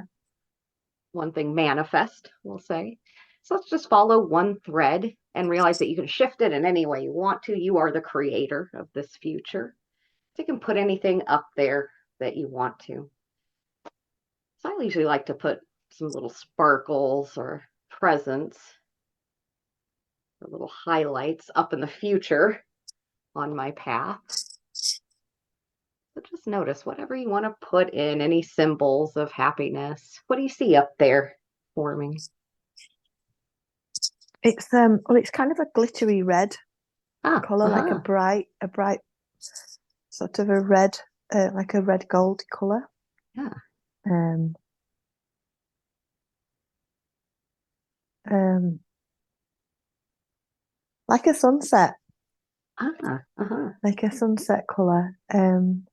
one thing manifest, we'll say. So let's just follow one thread and realize that you can shift it in any way you want to. You are the creator of this future. So you can put anything up there that you want to. So I usually like to put some little sparkles or presents or little highlights up in the future on my path. So just notice whatever you want to put in, any symbols of happiness. What do you see up there forming? It's well, it's kind of a glittery red color, like a Uh-huh. bright sort of a red, like a red gold color. Yeah. Um, um, like a sunset, Uh-huh. like a sunset color. And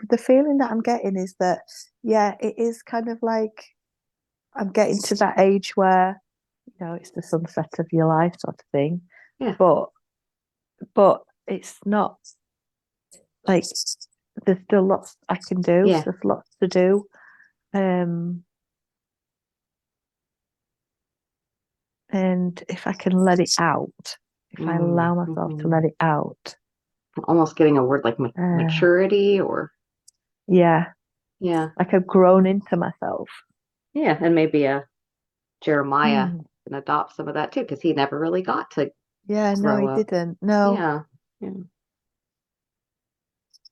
the feeling that I'm getting is that, yeah, it is kind of like I'm getting to that age where, it's the sunset of your life sort of thing. Yeah. But it's not like there's still lots I can do. Yeah. There's lots to do. And if I can let it out, if I allow myself to let it out, Almost getting a word like uh, maturity or yeah, yeah. like I've grown into myself. Yeah. And maybe Jeremiah Mm. can adopt some of that too, because he never really got to Yeah, no, grow he up. didn't. No. Yeah. Yeah.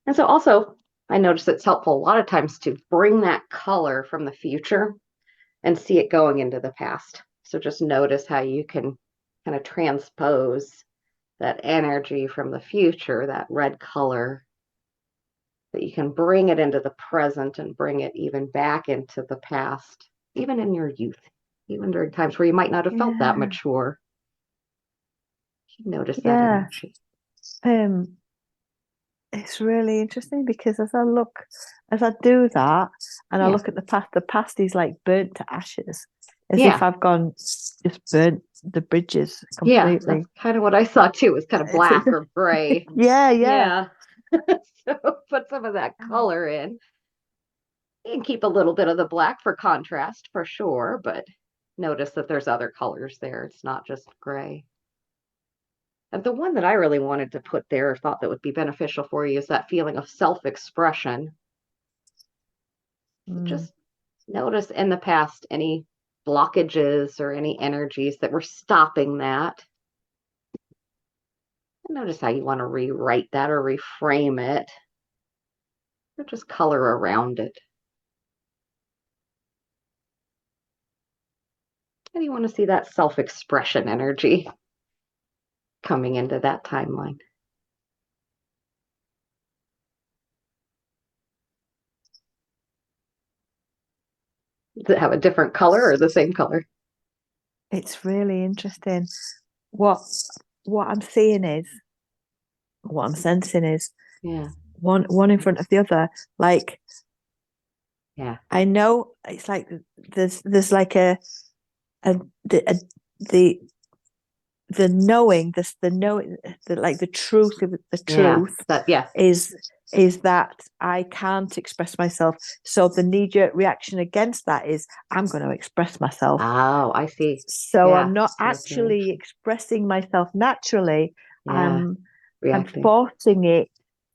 And so also I notice it's helpful a lot of times to bring that color from the future and see it going into the past. So just notice how you can kind of transpose that energy from the future, that red color, that you can bring it into the present and bring it even back into the past, even in your youth, even during times where you might not have felt that Yeah. mature. You notice that Yeah. energy. Um, it's really interesting because as I do that and I Yeah. look at the past is like burnt to ashes, as if Yeah. I've gone just burnt the bridges Yeah. That's completely. kind of what I saw too, was kind of black or gray. Yeah, yeah. Yeah. So put some of that color in. You can keep a little bit of the black for contrast for sure, but notice that there's other colors there. It's not just gray. And the one that I really wanted to put there, or thought that would be beneficial for you, is that feeling of self-expression. Mm. Just notice in the past any blockages or any energies that were stopping that. And notice how you want to rewrite that or reframe it, or just color around it. And you want to see that self-expression energy coming into that timeline. Does it have a different color or the same color? It's really interesting. What what I'm seeing is what I'm sensing is Yeah. one in front of the other. Like Yeah. I know it's like there's like a the the knowing this the knowing the like the truth of the Yeah. truth That, yeah. is that I can't express myself. So the knee-jerk reaction against that is I'm going to express myself. Oh, I see. So Yeah. I'm not That's the actually reaction. expressing myself naturally. Yeah. I'm Reacting. forcing it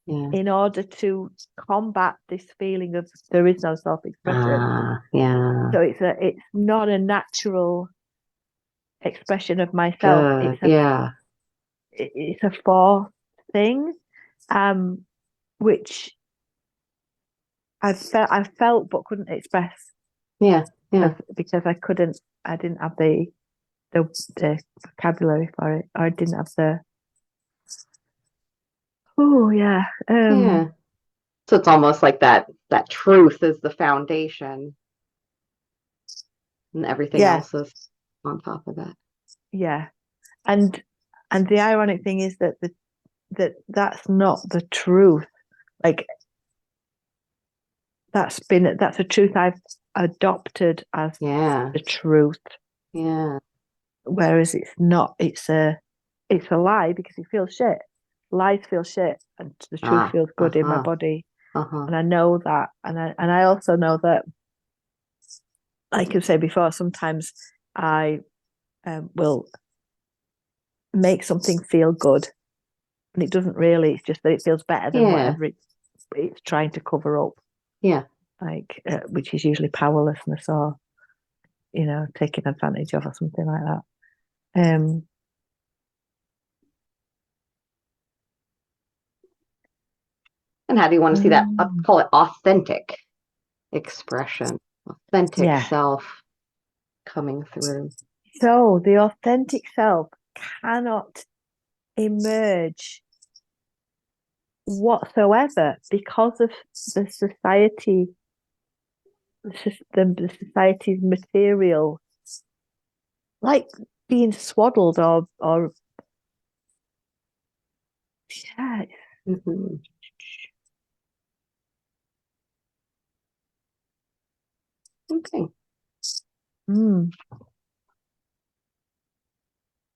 Yeah. in order to combat this feeling of there is no self-expression. Yeah. So it's not a natural expression of myself. Good. Yeah. It's a forced thing, which I felt but couldn't express Yeah. Yeah. because I didn't have the vocabulary for it, or I didn't have the oh yeah Yeah. So it's almost like that truth is the foundation and everything yeah else is on top of that. yeah and the ironic thing is that that's not the truth. Like that's a truth I've adopted as Yeah. the truth, Yeah. whereas it's not. It's a lie because it feels shit. lies feel shit and the truth feels good in my body. And I know that. And I also know that, like I said before, sometimes I will make something feel good. And it doesn't really, it's just that it feels better than whatever it's trying to cover up. Yeah. Like, which is usually powerlessness or, taking advantage of or something like that. And how do you want to see that? I'll call it authentic expression, authentic self coming through. So the authentic self cannot emerge whatsoever because of the society, the society's material, like being swaddled or yeah. Mm-hmm. Okay.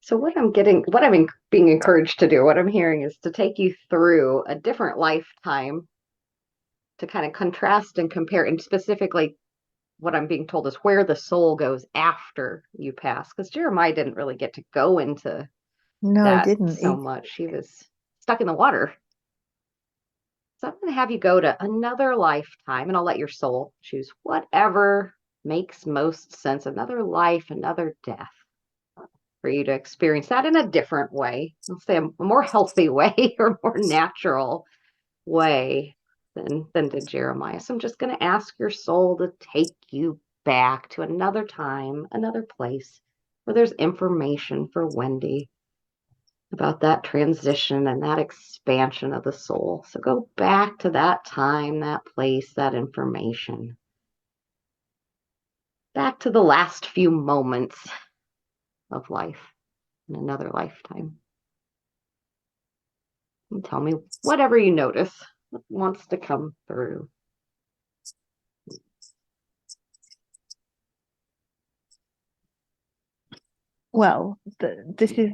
So what I'm being encouraged to do, what I'm hearing is to take you through a different lifetime to kind of contrast and compare, and specifically what I'm being told is where the soul goes after you pass. Because Jeremiah didn't really get to go into No, he that didn't. so much. He was stuck in the water. So I'm going to have you go to another lifetime, and I'll let your soul choose whatever makes most sense. Another life, another death, for you to experience that in a different way. Let's say a more healthy way or more natural way than did Jeremiah. So I'm just going to ask your soul to take you back to another time, another place where there's information for Wendy about that transition and that expansion of the soul. So go back to that time, that place, that information. Back to the last few moments of life in another lifetime. And tell me whatever you notice that wants to come through. Well, this is,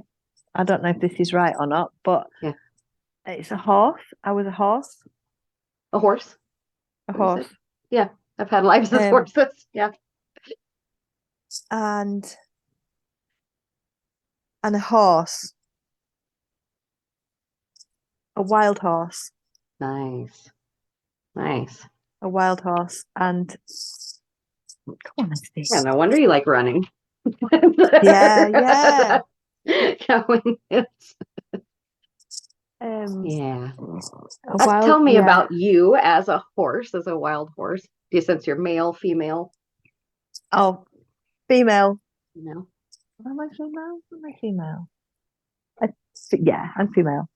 I don't know if this is right or not, but it's a horse. I was a horse. A horse? A horse. Yeah, I've had lives as horses. Yeah. And a horse. A wild horse. Nice. Nice. A wild horse. And come on, Steve. Yeah, no wonder you like running. Yeah. Yeah. Wild, tell me about you as a horse, as a wild horse. Do you sense you're male, female? Oh, female. No. Am I female? Am I female? Yeah, I'm female.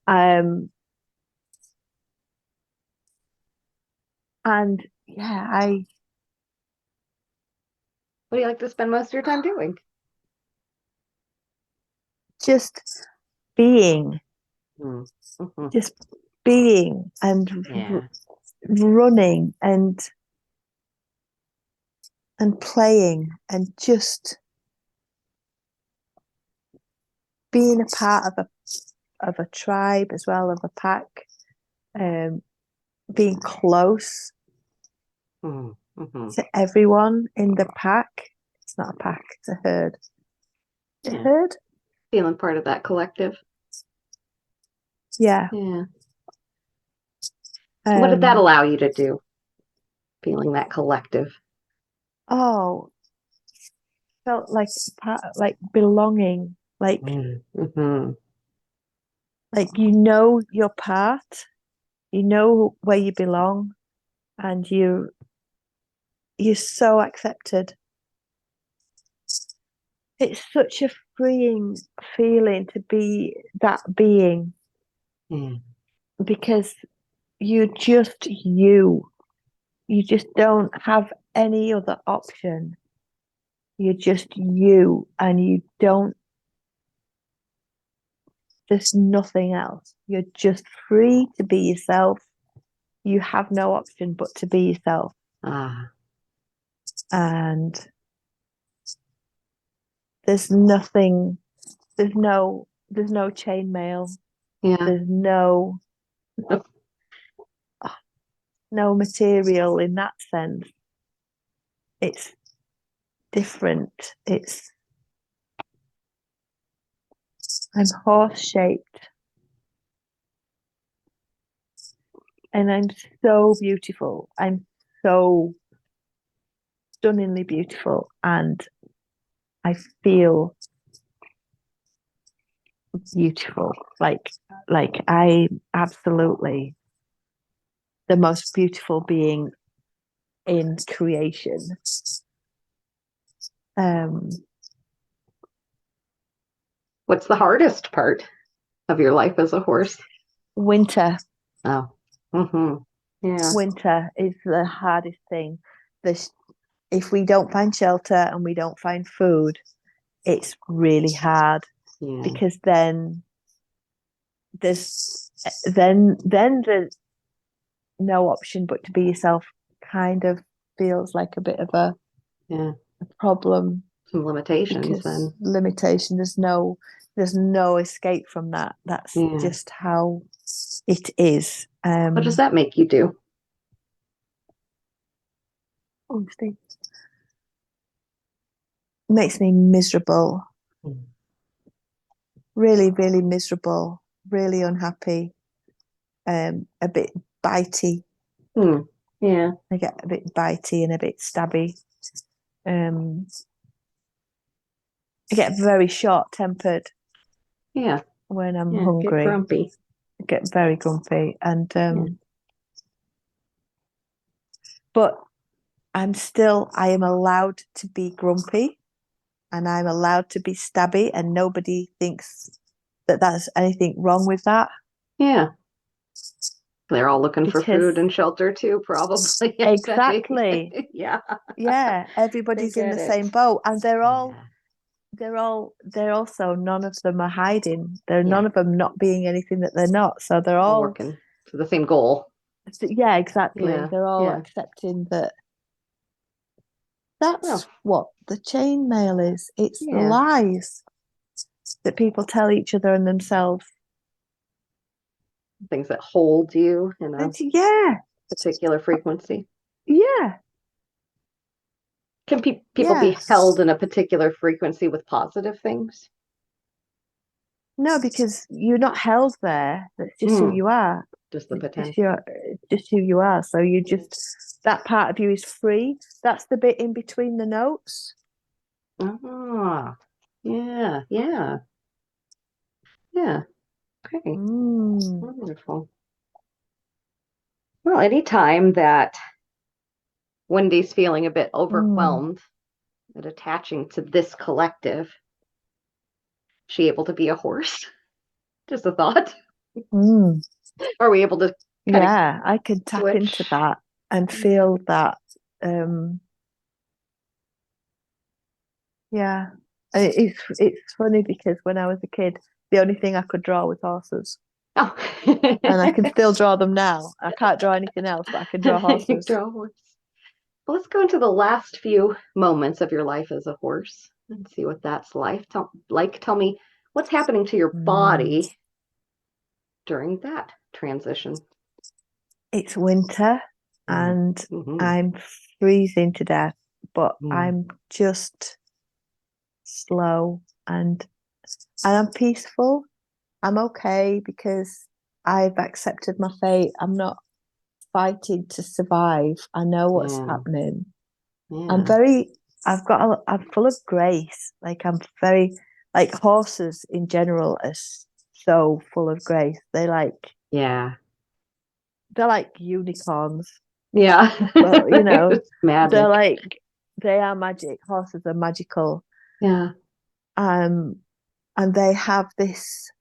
And yeah, What do you like to spend most of your time doing? Just being. Mm-hmm. Just being and running and playing and just being a part of a tribe as well, of a pack, being close to everyone in the pack. It's not a pack, it's a herd. A herd? Feeling part of that collective. Yeah. What did that allow you to do? Feeling that collective. Oh, felt like belonging, like like your part, where you belong, and you're so accepted. It's such a freeing feeling to be that being, because you're just you just don't have any other option. You're just you, and there's nothing else. You're just free to be yourself. You have no option but to be yourself. And there's no chainmail. Yeah. There's no material in that sense. It's different. I'm horse shaped and I'm so beautiful. I'm so stunningly beautiful and I feel beautiful. Like I absolutely the most beautiful being in creation. What's the hardest part of your life as a horse? Winter. Oh. Yeah. Winter is the hardest thing. If we don't find shelter and we don't find food, it's really hard because then there's no option but to be yourself. Kind of feels like a bit of a problem. Some limitations then. Limitation. There's no escape from that. That's just how it is. What does that make you do? Honestly, makes me miserable. Really, really miserable. Really unhappy. A bit bitey. Yeah. I get a bit bitey and a bit stabby. I get very short-tempered. Yeah. When I'm hungry. Get grumpy. I get very grumpy and but I am allowed to be grumpy and I'm allowed to be stabby and nobody thinks that there's anything wrong with that. Yeah. They're all looking for food and shelter too, probably. Exactly. Yeah. Yeah. Everybody's in the same boat and they're also, none of them are hiding. None of them not being anything that they're not. So they're all working to the same goal. Yeah, exactly. Yeah. They're all accepting that that's what the chainmail is. It's the lies that people tell each other and themselves. Things that hold you in a particular frequency. Yeah. Can people be held in a particular frequency with positive things? No, because you're not held there. That's just who you are. Just the potential. Just who you are. So that part of you is free. That's the bit in between the notes. Ah, yeah. Okay. Wonderful. Well, anytime that Wendy's feeling a bit overwhelmed and attaching to this collective, she able to be a horse? Just a thought. Are we able to I can tap into that and feel that. It's funny because when I was a kid, the only thing I could draw was horses. Oh. And I can still draw them now. I can't draw anything else, but I can draw horses. Well, let's go into the last few moments of your life as a horse and see what that's like. Tell me what's happening to your body during that transition. It's winter and I'm freezing to death, but I'm just slow and I'm peaceful. I'm okay because I've accepted my fate. I'm not fighting to survive. I know what's happening. I'm full of grace. Like I'm very, like horses in general are so full of grace. They're like unicorns. Yeah. Well, magic. They are magic. Horses are magical. Yeah. And they have this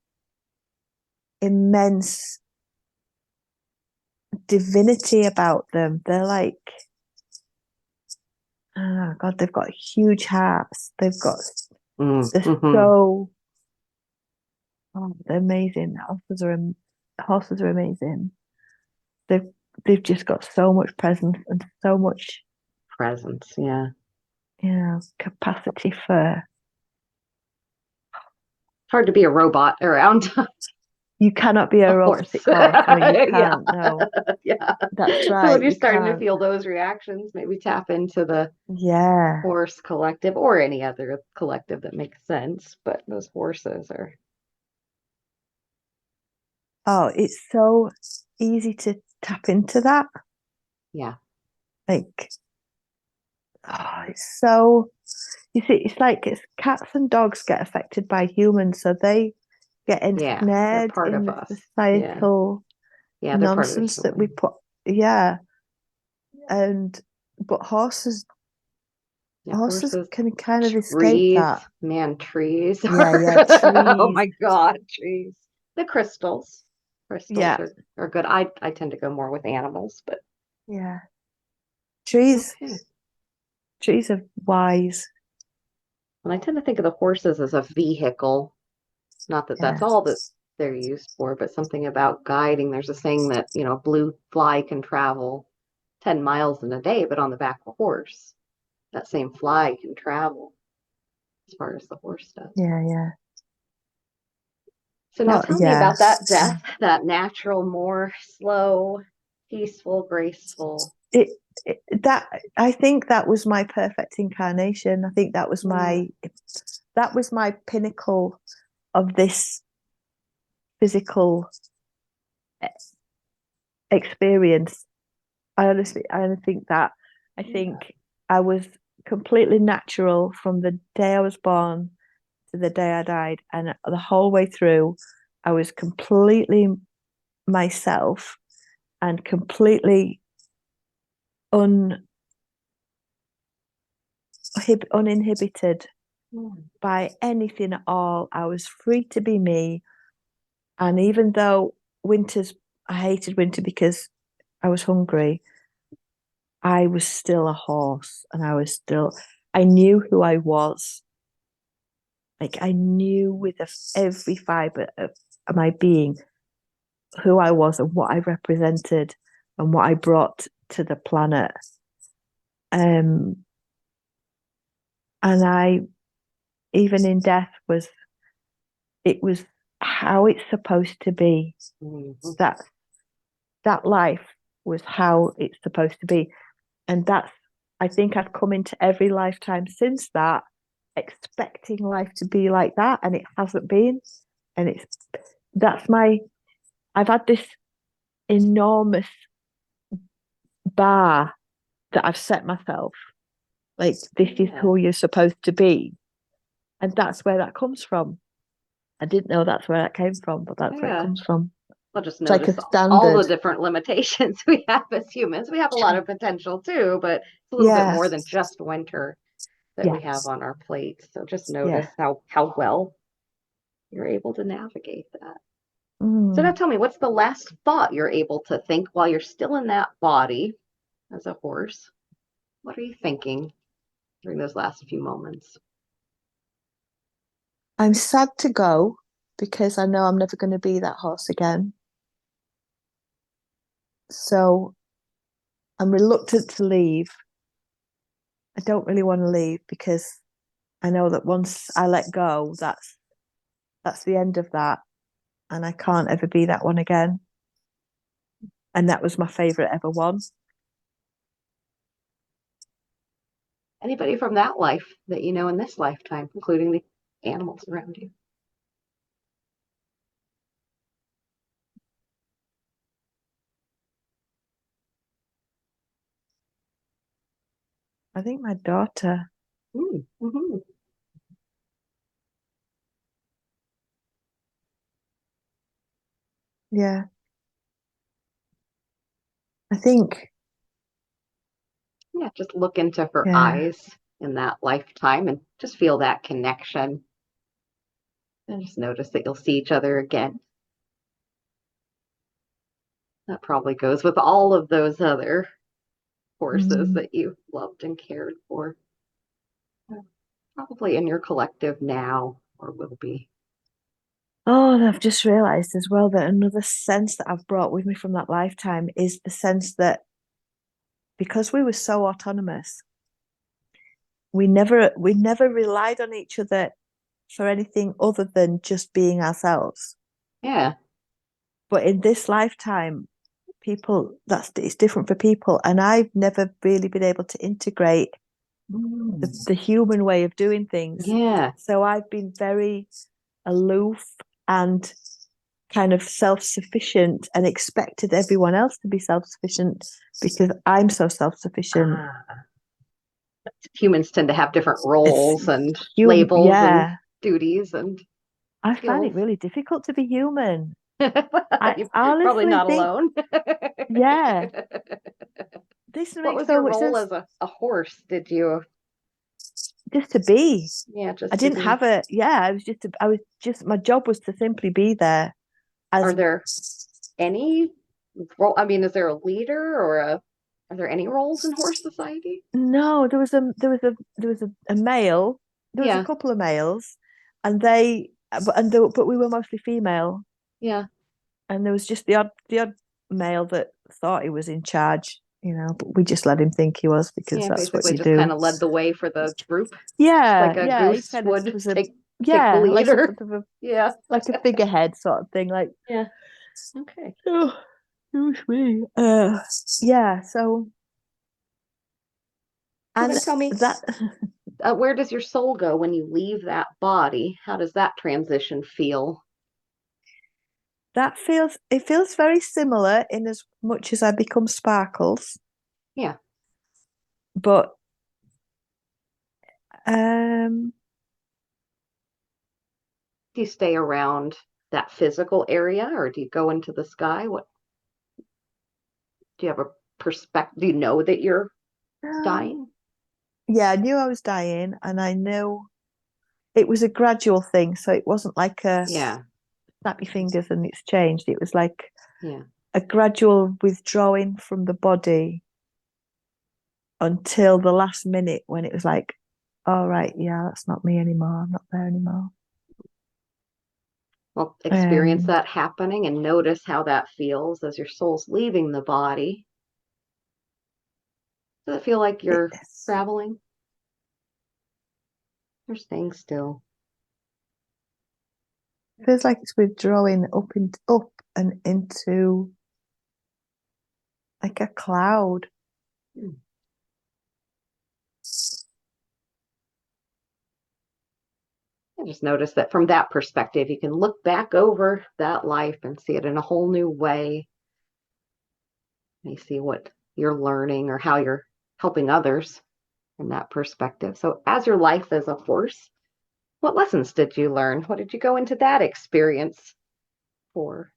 immense divinity about them. They're like, oh God, they've got huge hearts. They're amazing. Horses are amazing. They've just got so much presence and so much capacity for. Hard to be a robot around. You cannot be a horse. robotic horse. No, you Yeah. can't. No, Yeah. that's So right. when you're You starting to can't. feel those reactions, maybe tap into the Yeah. horse collective or any other collective that makes sense. But those horses are, Oh, it's so easy to tap into that. yeah, Like, oh, it's so, you see, it's like it's cats and dogs get affected by humans, so they get yeah, they're ensnared part in of the us. Yeah, societal yeah, they're part of the nonsense that we human. put. Yeah. And, but horses, Yeah, horses horses, can kind of escape trees, that. man, trees Yeah, are, yeah, oh trees. my God, trees. The crystals. Crystals Yeah, are good. I tend to go more with animals, but yeah. Trees, okay. trees are wise. And I tend to think of the horses as a vehicle. Not that Yeah, that's all that they're used for, but something about guiding. There's a saying that, a blue fly can travel 10 miles in a day, but on the back of a horse, that same fly can travel as far as the horse does. yeah, yeah. So now Oh, tell me yeah. about that death, that natural, more slow, peaceful, graceful. It, that I think that was my perfect incarnation. I think Yeah. that was my pinnacle of this physical experience. I think that I think I was completely natural from the day I was born to the day I died, and the whole way through, I was completely myself and completely un uninhibited Mm. by anything at all. I was free to be me. And even though I hated winter because I was hungry, I was still a horse and I knew who I was. Like I knew with every fiber of my being who I was and what I represented and what I brought to the planet. Um, and even in death, it was how it's supposed to be. Mm-hmm. That life was how it's supposed to be. And I think I've come into every lifetime since that expecting life to be like that, and it hasn't been. And that's I've had this enormous bar that I've set myself. Like, this is Yeah. who you're supposed to be. And that's where that comes from. I didn't know that's where that came from, but that's where it Yeah. comes from. I'll just It's like notice a all the standard. different limitations we have as humans. We have a lot of potential too, but it's a little bit Yeah. more than just winter that we have Yes. on our plate. So just Yeah. notice how well you're able to navigate that. So now Mm. tell me, what's the last thought you're able to think while you're still in that body as a horse? What are you thinking during those last few moments? I'm sad to go because I know I'm never going to be that horse again. So I'm reluctant to leave. I don't really want to leave because I know that once I let go, that's the end of that, and I can't ever be that one again. And that was my favorite ever one. Anybody from that life that you know in this lifetime, including the animals around you? I think my daughter. Mm-hmm. Yeah, I think. Yeah, just look into her Yeah. eyes in that lifetime and just feel that connection. And just notice that you'll see each other again. That probably goes with all of those other horses Mm. that you loved and cared for. Probably in your collective now or will be. Oh, and I've just realised as well that another sense that I've brought with me from that lifetime is the sense that because we were so autonomous, we never relied on each other for anything other than just being ourselves. Yeah. But in this lifetime, it's different for people, and I've never really been able to integrate the human way of doing things. Yeah. So I've been very aloof and kind of self-sufficient and expected everyone else to be self-sufficient because I'm so self-sufficient. Humans tend to have different roles and You, labels and yeah. duties and I find it skills. really difficult to be human. I You're probably honestly not think, alone. yeah, this What makes was so your much role sense. as a horse? Did you, Just to be. yeah, I just to didn't be? have a, yeah, I was just, my job was to simply be there Are as, there any role? I mean, is there a leader or are there any roles in horse society? no, there was a male, there was a Yeah, couple of males and but we were mostly female. yeah, And there was just the odd male that thought he was in charge, but we just let him think he was because yeah. that's what Basically, you just do. kind of led the way for the group, like Yeah, a yeah, he goose kind of would was take the like a leader. sort of Yeah, like a figurehead sort of thing, like, yeah. Okay. oh, gosh me. Yeah, so, You and want to tell me that where does your soul go when you leave that body? How does that transition feel? it feels very similar in as much as I become sparkles, Yeah. but um Do you stay around that physical area or do you go into the sky? What do you have a perspective? Do you know that you're dying? yeah, I knew I was dying, and I knew it was a gradual thing. So it wasn't like a Yeah. snap your fingers and it's changed. It was like Yeah. a gradual withdrawing from the body until the last minute when it was like, all right, yeah, that's not me anymore. I'm not there anymore. Well, experience Um, that happening and notice how that feels as your soul's leaving the body. Does it feel like it, you're traveling or staying still? it feels like it's withdrawing up and into like a cloud. Hmm. I just noticed that from that perspective, you can look back over that life and see it in a whole new way. You see what you're learning or how you're helping others from that perspective. So, as your life as a horse, what lessons did you learn? What did you go into that experience for?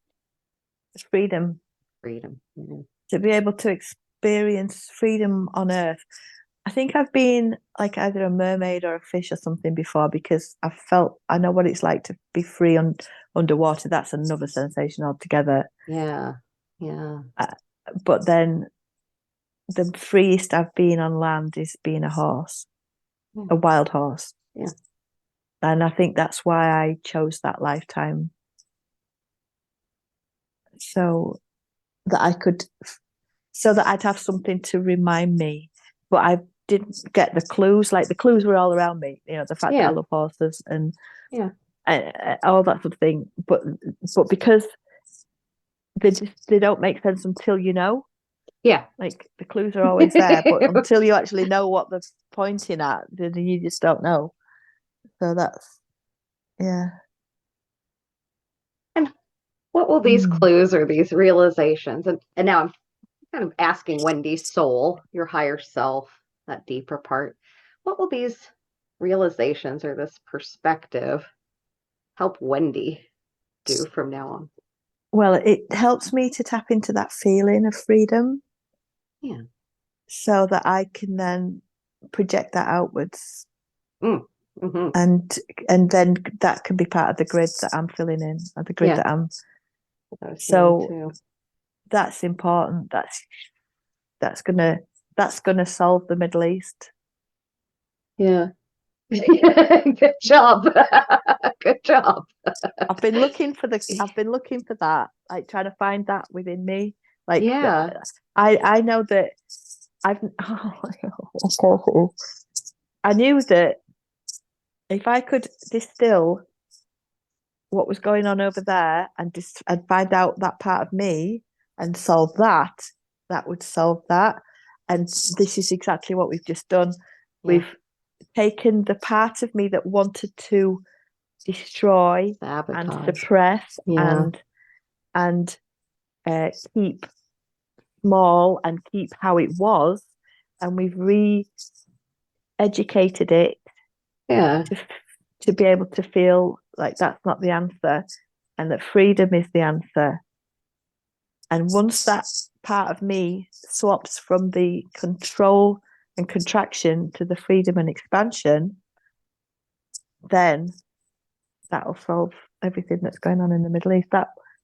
It's freedom. Freedom. Mhm. To be able to experience freedom on earth. I think I've been like either a mermaid or a fish or something before because I know what it's like to be free underwater. That's another sensation altogether. Yeah. Yeah. Uh, but then the freest I've been on land is being a horse, Yeah. a wild horse. Yeah. And I think that's why I chose that lifetime. So that I could, so that I'd have something to remind me. But I didn't get the clues. Like the clues were all around me. The fact that I Yeah. love horses and Yeah. all that sort of thing. But because they don't make sense until you know. Yeah. Like the clues are always there, but until you actually know what they're pointing at, then you just don't know. So that's yeah. And what will these Mm. clues or these realizations, and now I'm kind of asking Wendy's soul, your higher self, that deeper part, what will these realizations or this perspective help Wendy do from now on? Well, it helps me to tap into that feeling of freedom Yeah. so that I can then project that outwards. Mm. Hmm. And then that can be part of the grid that I'm filling in, or the grid Yeah. that I'm. I was feeling So too. that's important. That's gonna that's gonna solve the Middle East. Yeah. Good job. Good job. I've been looking for that, like trying to find that within me. Like Yeah. I know that I've I knew that if I could distill what was going on over there and just and find out that part of me and solve that, that would solve that. And this is exactly what we've just done. Yeah. We've taken the part of me that wanted to destroy and Sabotage. suppress Yeah. and keep small and keep how it was, and we've re-educated it Yeah. to be able to feel like that's not the answer and that freedom is the answer. And once that part of me swaps from the control and contraction to the freedom and expansion, then that'll solve everything that's going on in the Middle East.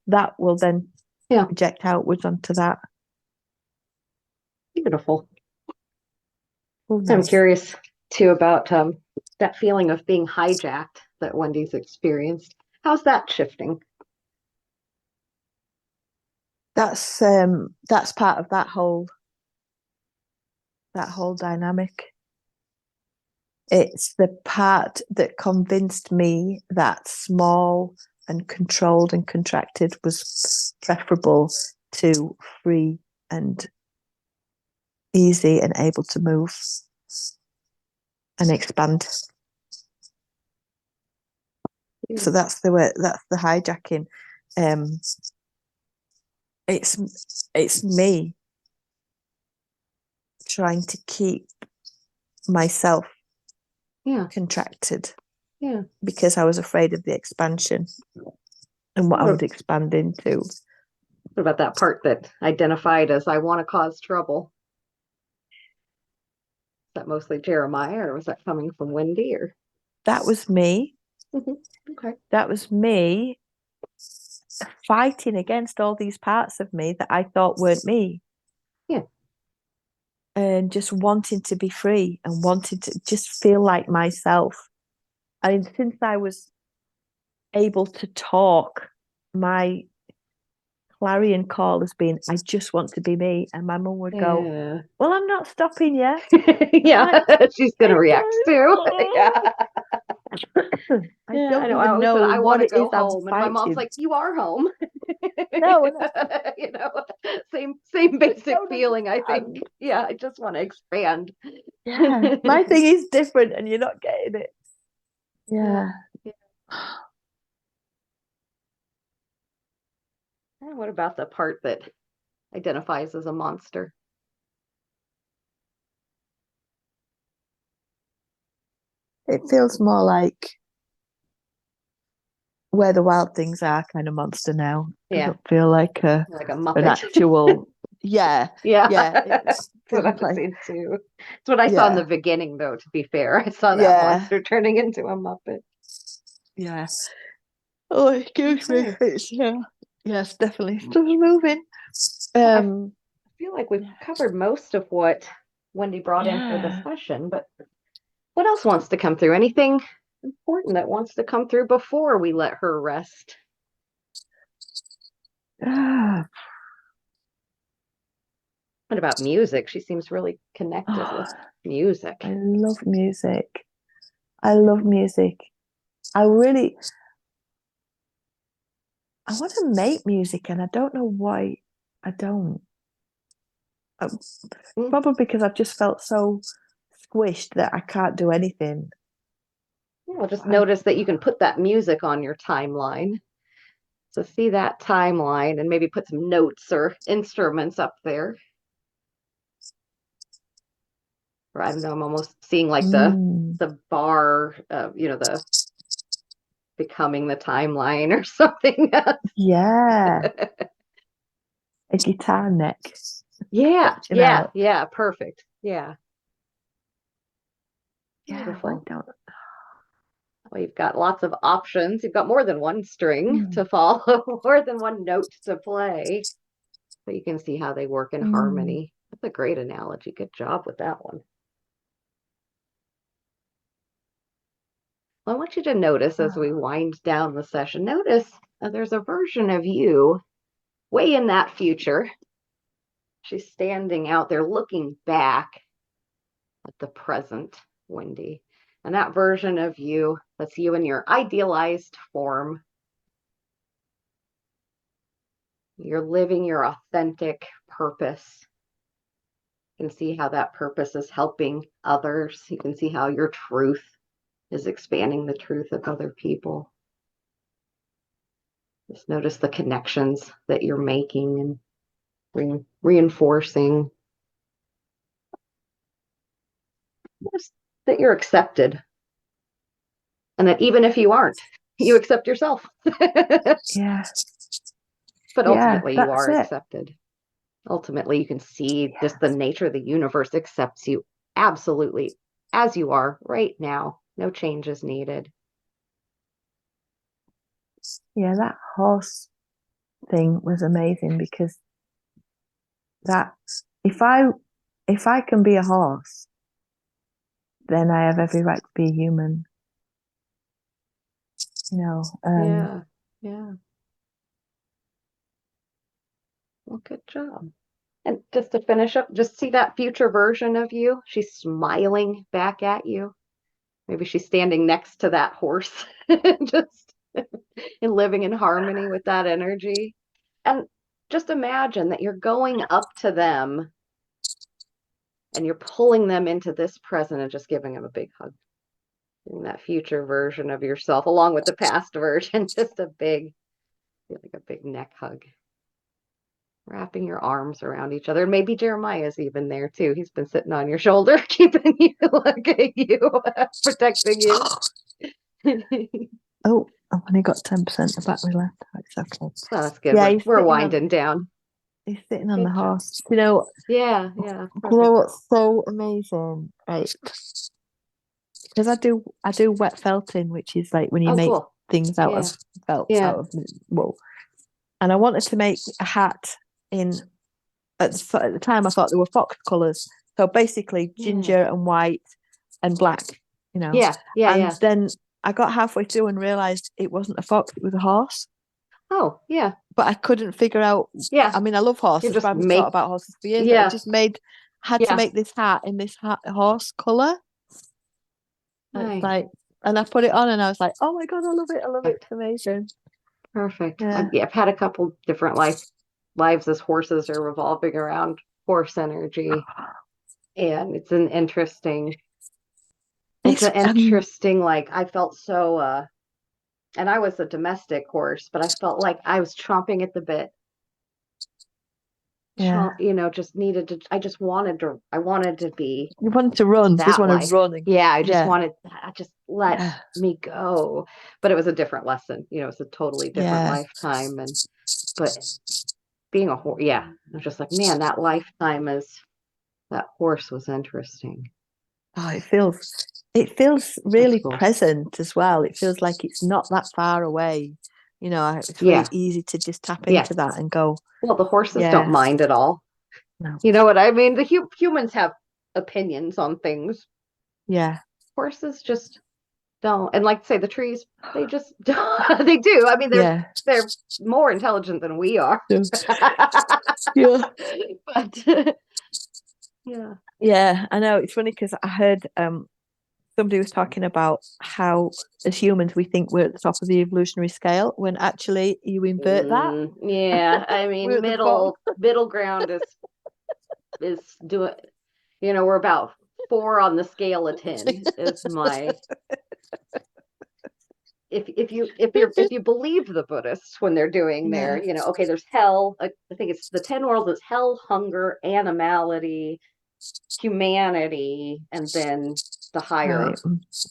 That will then project outwards onto that. Beautiful. I'm curious too about that feeling of being hijacked that Wendy's experienced. How's that shifting? That's part of that whole dynamic. It's the part that convinced me that small and controlled and contracted was preferable to free and easy and able to move and expand. So that's the way, that's the hijacking. It's me trying to keep myself contracted because I was afraid of the expansion and what I would expand into. What about that part that identified as I want to cause trouble? Is that mostly Jeremiah, or was that coming from Wendy? Or that was me. Okay. That was me fighting against all these parts of me that I thought weren't me. Yeah. And just wanting to be free and wanting to just feel like myself. I mean, since I was able to talk, my clarion call has been, I just want to be me. And my mum would go, well, I'm not stopping you. Yeah, she's going to react too. Yeah. I don't even know I what want to it go is I'm home. And my mom's like, you are home. No, you know, same basic feeling, I think. Yeah, I just want to expand. Yeah, my thing is different and you're not getting it. Yeah. And what about the part that identifies as a monster? It feels more like where the wild things are kind of monster now. Yeah. Doesn't feel like a Muppet. An actual yeah. It's what I've seen too. It's what I saw in the beginning, though, to be fair. I saw that monster turning into a Muppet. Yes. Oh, excuse me. It's yes, definitely still moving. I feel like we've covered most of what Wendy brought in for the session, but what else wants to come through? Anything important that wants to come through before we let her rest? What about music? She seems really connected with music. I love music. I love music. I want to make music and I don't know why I don't. Probably because I've just felt so squished that I can't do anything. Well, just notice that you can put that music on your timeline. So see that timeline and maybe put some notes or instruments up there. Or I don't know, I'm almost seeing like the bar, the becoming the timeline or something. Yeah. A guitar neck. Yeah, perfect. Yeah. Beautiful. Well, you've got lots of options. You've got more than one string to follow, more than one note to play. So you can see how they work in harmony. That's a great analogy. Good job with that one. Well, I want you to notice as we wind down the session, notice there's a version of you way in that future. She's standing out there looking back at the present, Wendy. And that version of you, that's you in your idealized form, You're living your authentic purpose. You can see how that purpose is helping others. You can see how your truth is expanding the truth of other people. Just notice the connections that you're making and reinforcing. Just that you're accepted. And that even if you aren't, you accept yourself. Yeah. But ultimately, you that's are it. accepted. Ultimately, you can see just the nature of the universe accepts you absolutely as you are right now. No change is needed. Yeah, that horse thing was amazing because that if I can be a horse, then I have every right to be a human. Yeah. Yeah. Well, good job. And just to finish up, just see that future version of you. She's smiling back at you. Maybe she's standing next to that horse, just and living in harmony with that energy. And just imagine that you're going up to them and you're pulling them into this present and just giving them a big hug. And that future version of yourself, along with the past version, just like a big neck hug. Wrapping your arms around each other. Maybe Jeremiah's even there too. He's been sitting on your shoulder, keeping you, look at you, protecting you. Oh, I've only got 10% of battery left. It's okay. Well, that's good. Yeah, We're winding down. He's sitting on Good the job. horse. Yeah. You know what's so amazing, right? Because I do wet felting, which is like when you make cool. things out of felt, Yeah. out of wool. And I wanted to make a hat at the time I thought they were fox colours. So basically ginger and white and black, Yeah. And then I got halfway through and realised it wasn't a fox, it was a horse. Oh, yeah. But I couldn't figure out. Yeah. I mean, I love horses, but I haven't thought about horses for years. But I just had to make this hat in this horse colour. And it's like, and I put it on and I was like, oh my God, I love it. I love it. It's amazing. Perfect. Yeah. I've had a couple different lives as horses are revolving around horse energy. And it's an interesting, like I felt so, and I was a domestic horse, but I felt like I was chomping at the bit. Yeah. Just I wanted to be. You wanted to run. Just wanted running. Yeah, I just let me go. But it was a different lesson. It's a totally different lifetime. But being a horse, I was just like, man, that horse was interesting. Oh, it feels really present as well. It feels like it's not that far away. It's really easy to just tap into that and go. Well, the horses don't mind at all. No. You know what I mean? The humans have opinions on things. Yeah. Horses just don't. And like say the trees, they just don't. They do. I mean, they're more intelligent than we are. Yeah. But yeah, I know. It's funny because I heard somebody was talking about how as humans we think we're at the top of the evolutionary scale when actually you invert that. Yeah, I mean middle ground is doing. We're about 4 on the scale of 10 is my. If you believe the Buddhists when they're doing their, okay, there's hell. I think it's the 10 worlds is hell, hunger, animality, humanity, and then the higher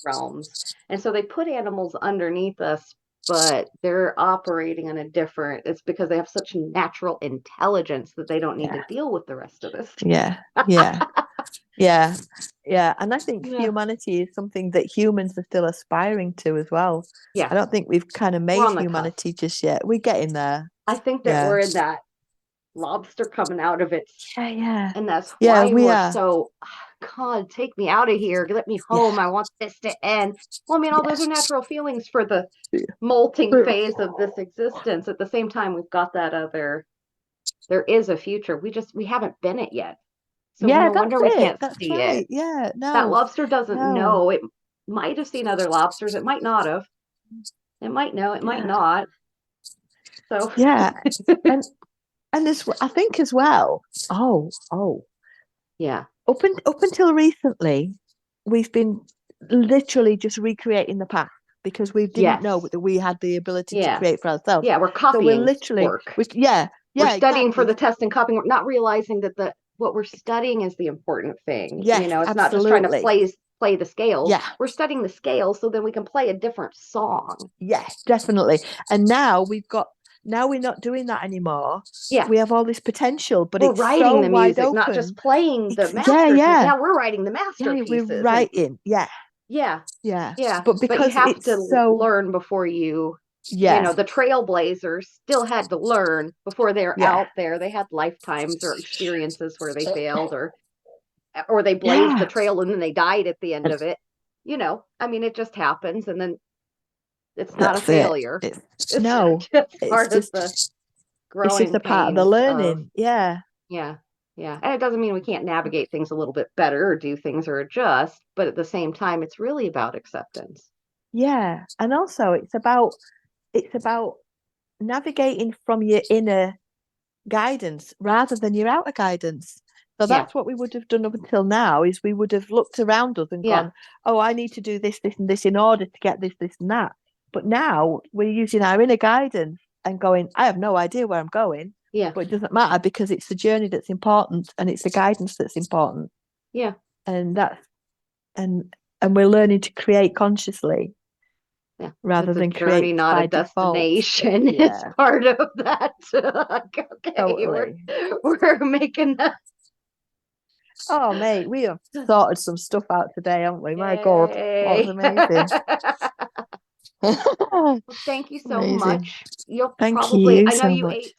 realms. And so they put animals underneath us, but they're operating on it's because they have such natural intelligence that they don't need to deal with the rest of us. Yeah. And I think humanity is something that humans are still aspiring to as well. I don't think we've kind of made humanity just yet. We're getting there. I think that we're in that lobster coming out of it. Yeah. And that's why we're so, God, take me out of here. Let me home. I want this to end. Well, I mean, all those are natural feelings for the molting phase of this existence. At the same time, we've got that there is a future. We haven't been it yet. So no wonder we can't see it. Yeah, no. That lobster doesn't know. It might have seen other lobsters. It might not have. It might know. It might not. So yeah, and And I think as well, Yeah. up until recently, we've been literally just recreating the past because we didn't know Yes. that we had the ability to Yeah. create for ourselves. Yeah. We're So we're copying literally, work. yeah, We're yeah, studying for exactly. the test and copying, not realizing that what we're studying is the important thing. Yes, It's not just trying to absolutely. play the scales. Yeah, We're studying the scales so then we can play a different song. yeah, definitely. And now we're not doing that anymore. Yeah. We have all this potential, but We're it's so writing the wide music, not open. just playing the Yeah, masterpiece. yeah, Now we're writing the yeah. We're masterpieces. And writing. Yeah, yeah, yeah. yeah. But But you because have it's to so, learn before yeah, the trailblazers still had to learn before they're yeah, out there. They had lifetimes or experiences where they failed or they blazed the yeah. trail and then they died at the end of it. I mean, it just happens, and then it's not a That's it. failure. It's No, just it's part of the just growing a part of the pains of, learning. Yeah, yeah, yeah. And it doesn't mean we can't navigate things a little bit better or do things or adjust, but at the same time, it's really about acceptance. yeah. And also it's about navigating from your inner guidance rather than your outer guidance. So Yeah, that's what we would have done up until now is we would have looked around us and yeah, gone, oh, I need to do this, this, and this in order to get this, this, and that. But now we're using our inner guidance and going, I have no idea where I'm going, yeah, but it doesn't matter because it's the journey that's important and it's the guidance that's important. yeah. And that's and we're learning to create consciously Yeah, rather it's a than journey, create not a by default. destination. It's Yeah, part of that. Okay, totally. we're making that. Oh, mate, we have sorted some stuff out today, haven't we? My God, that was Yay. amazing. Well, thank you so Amazing. much. You'll Thank probably, you I know so you much. ate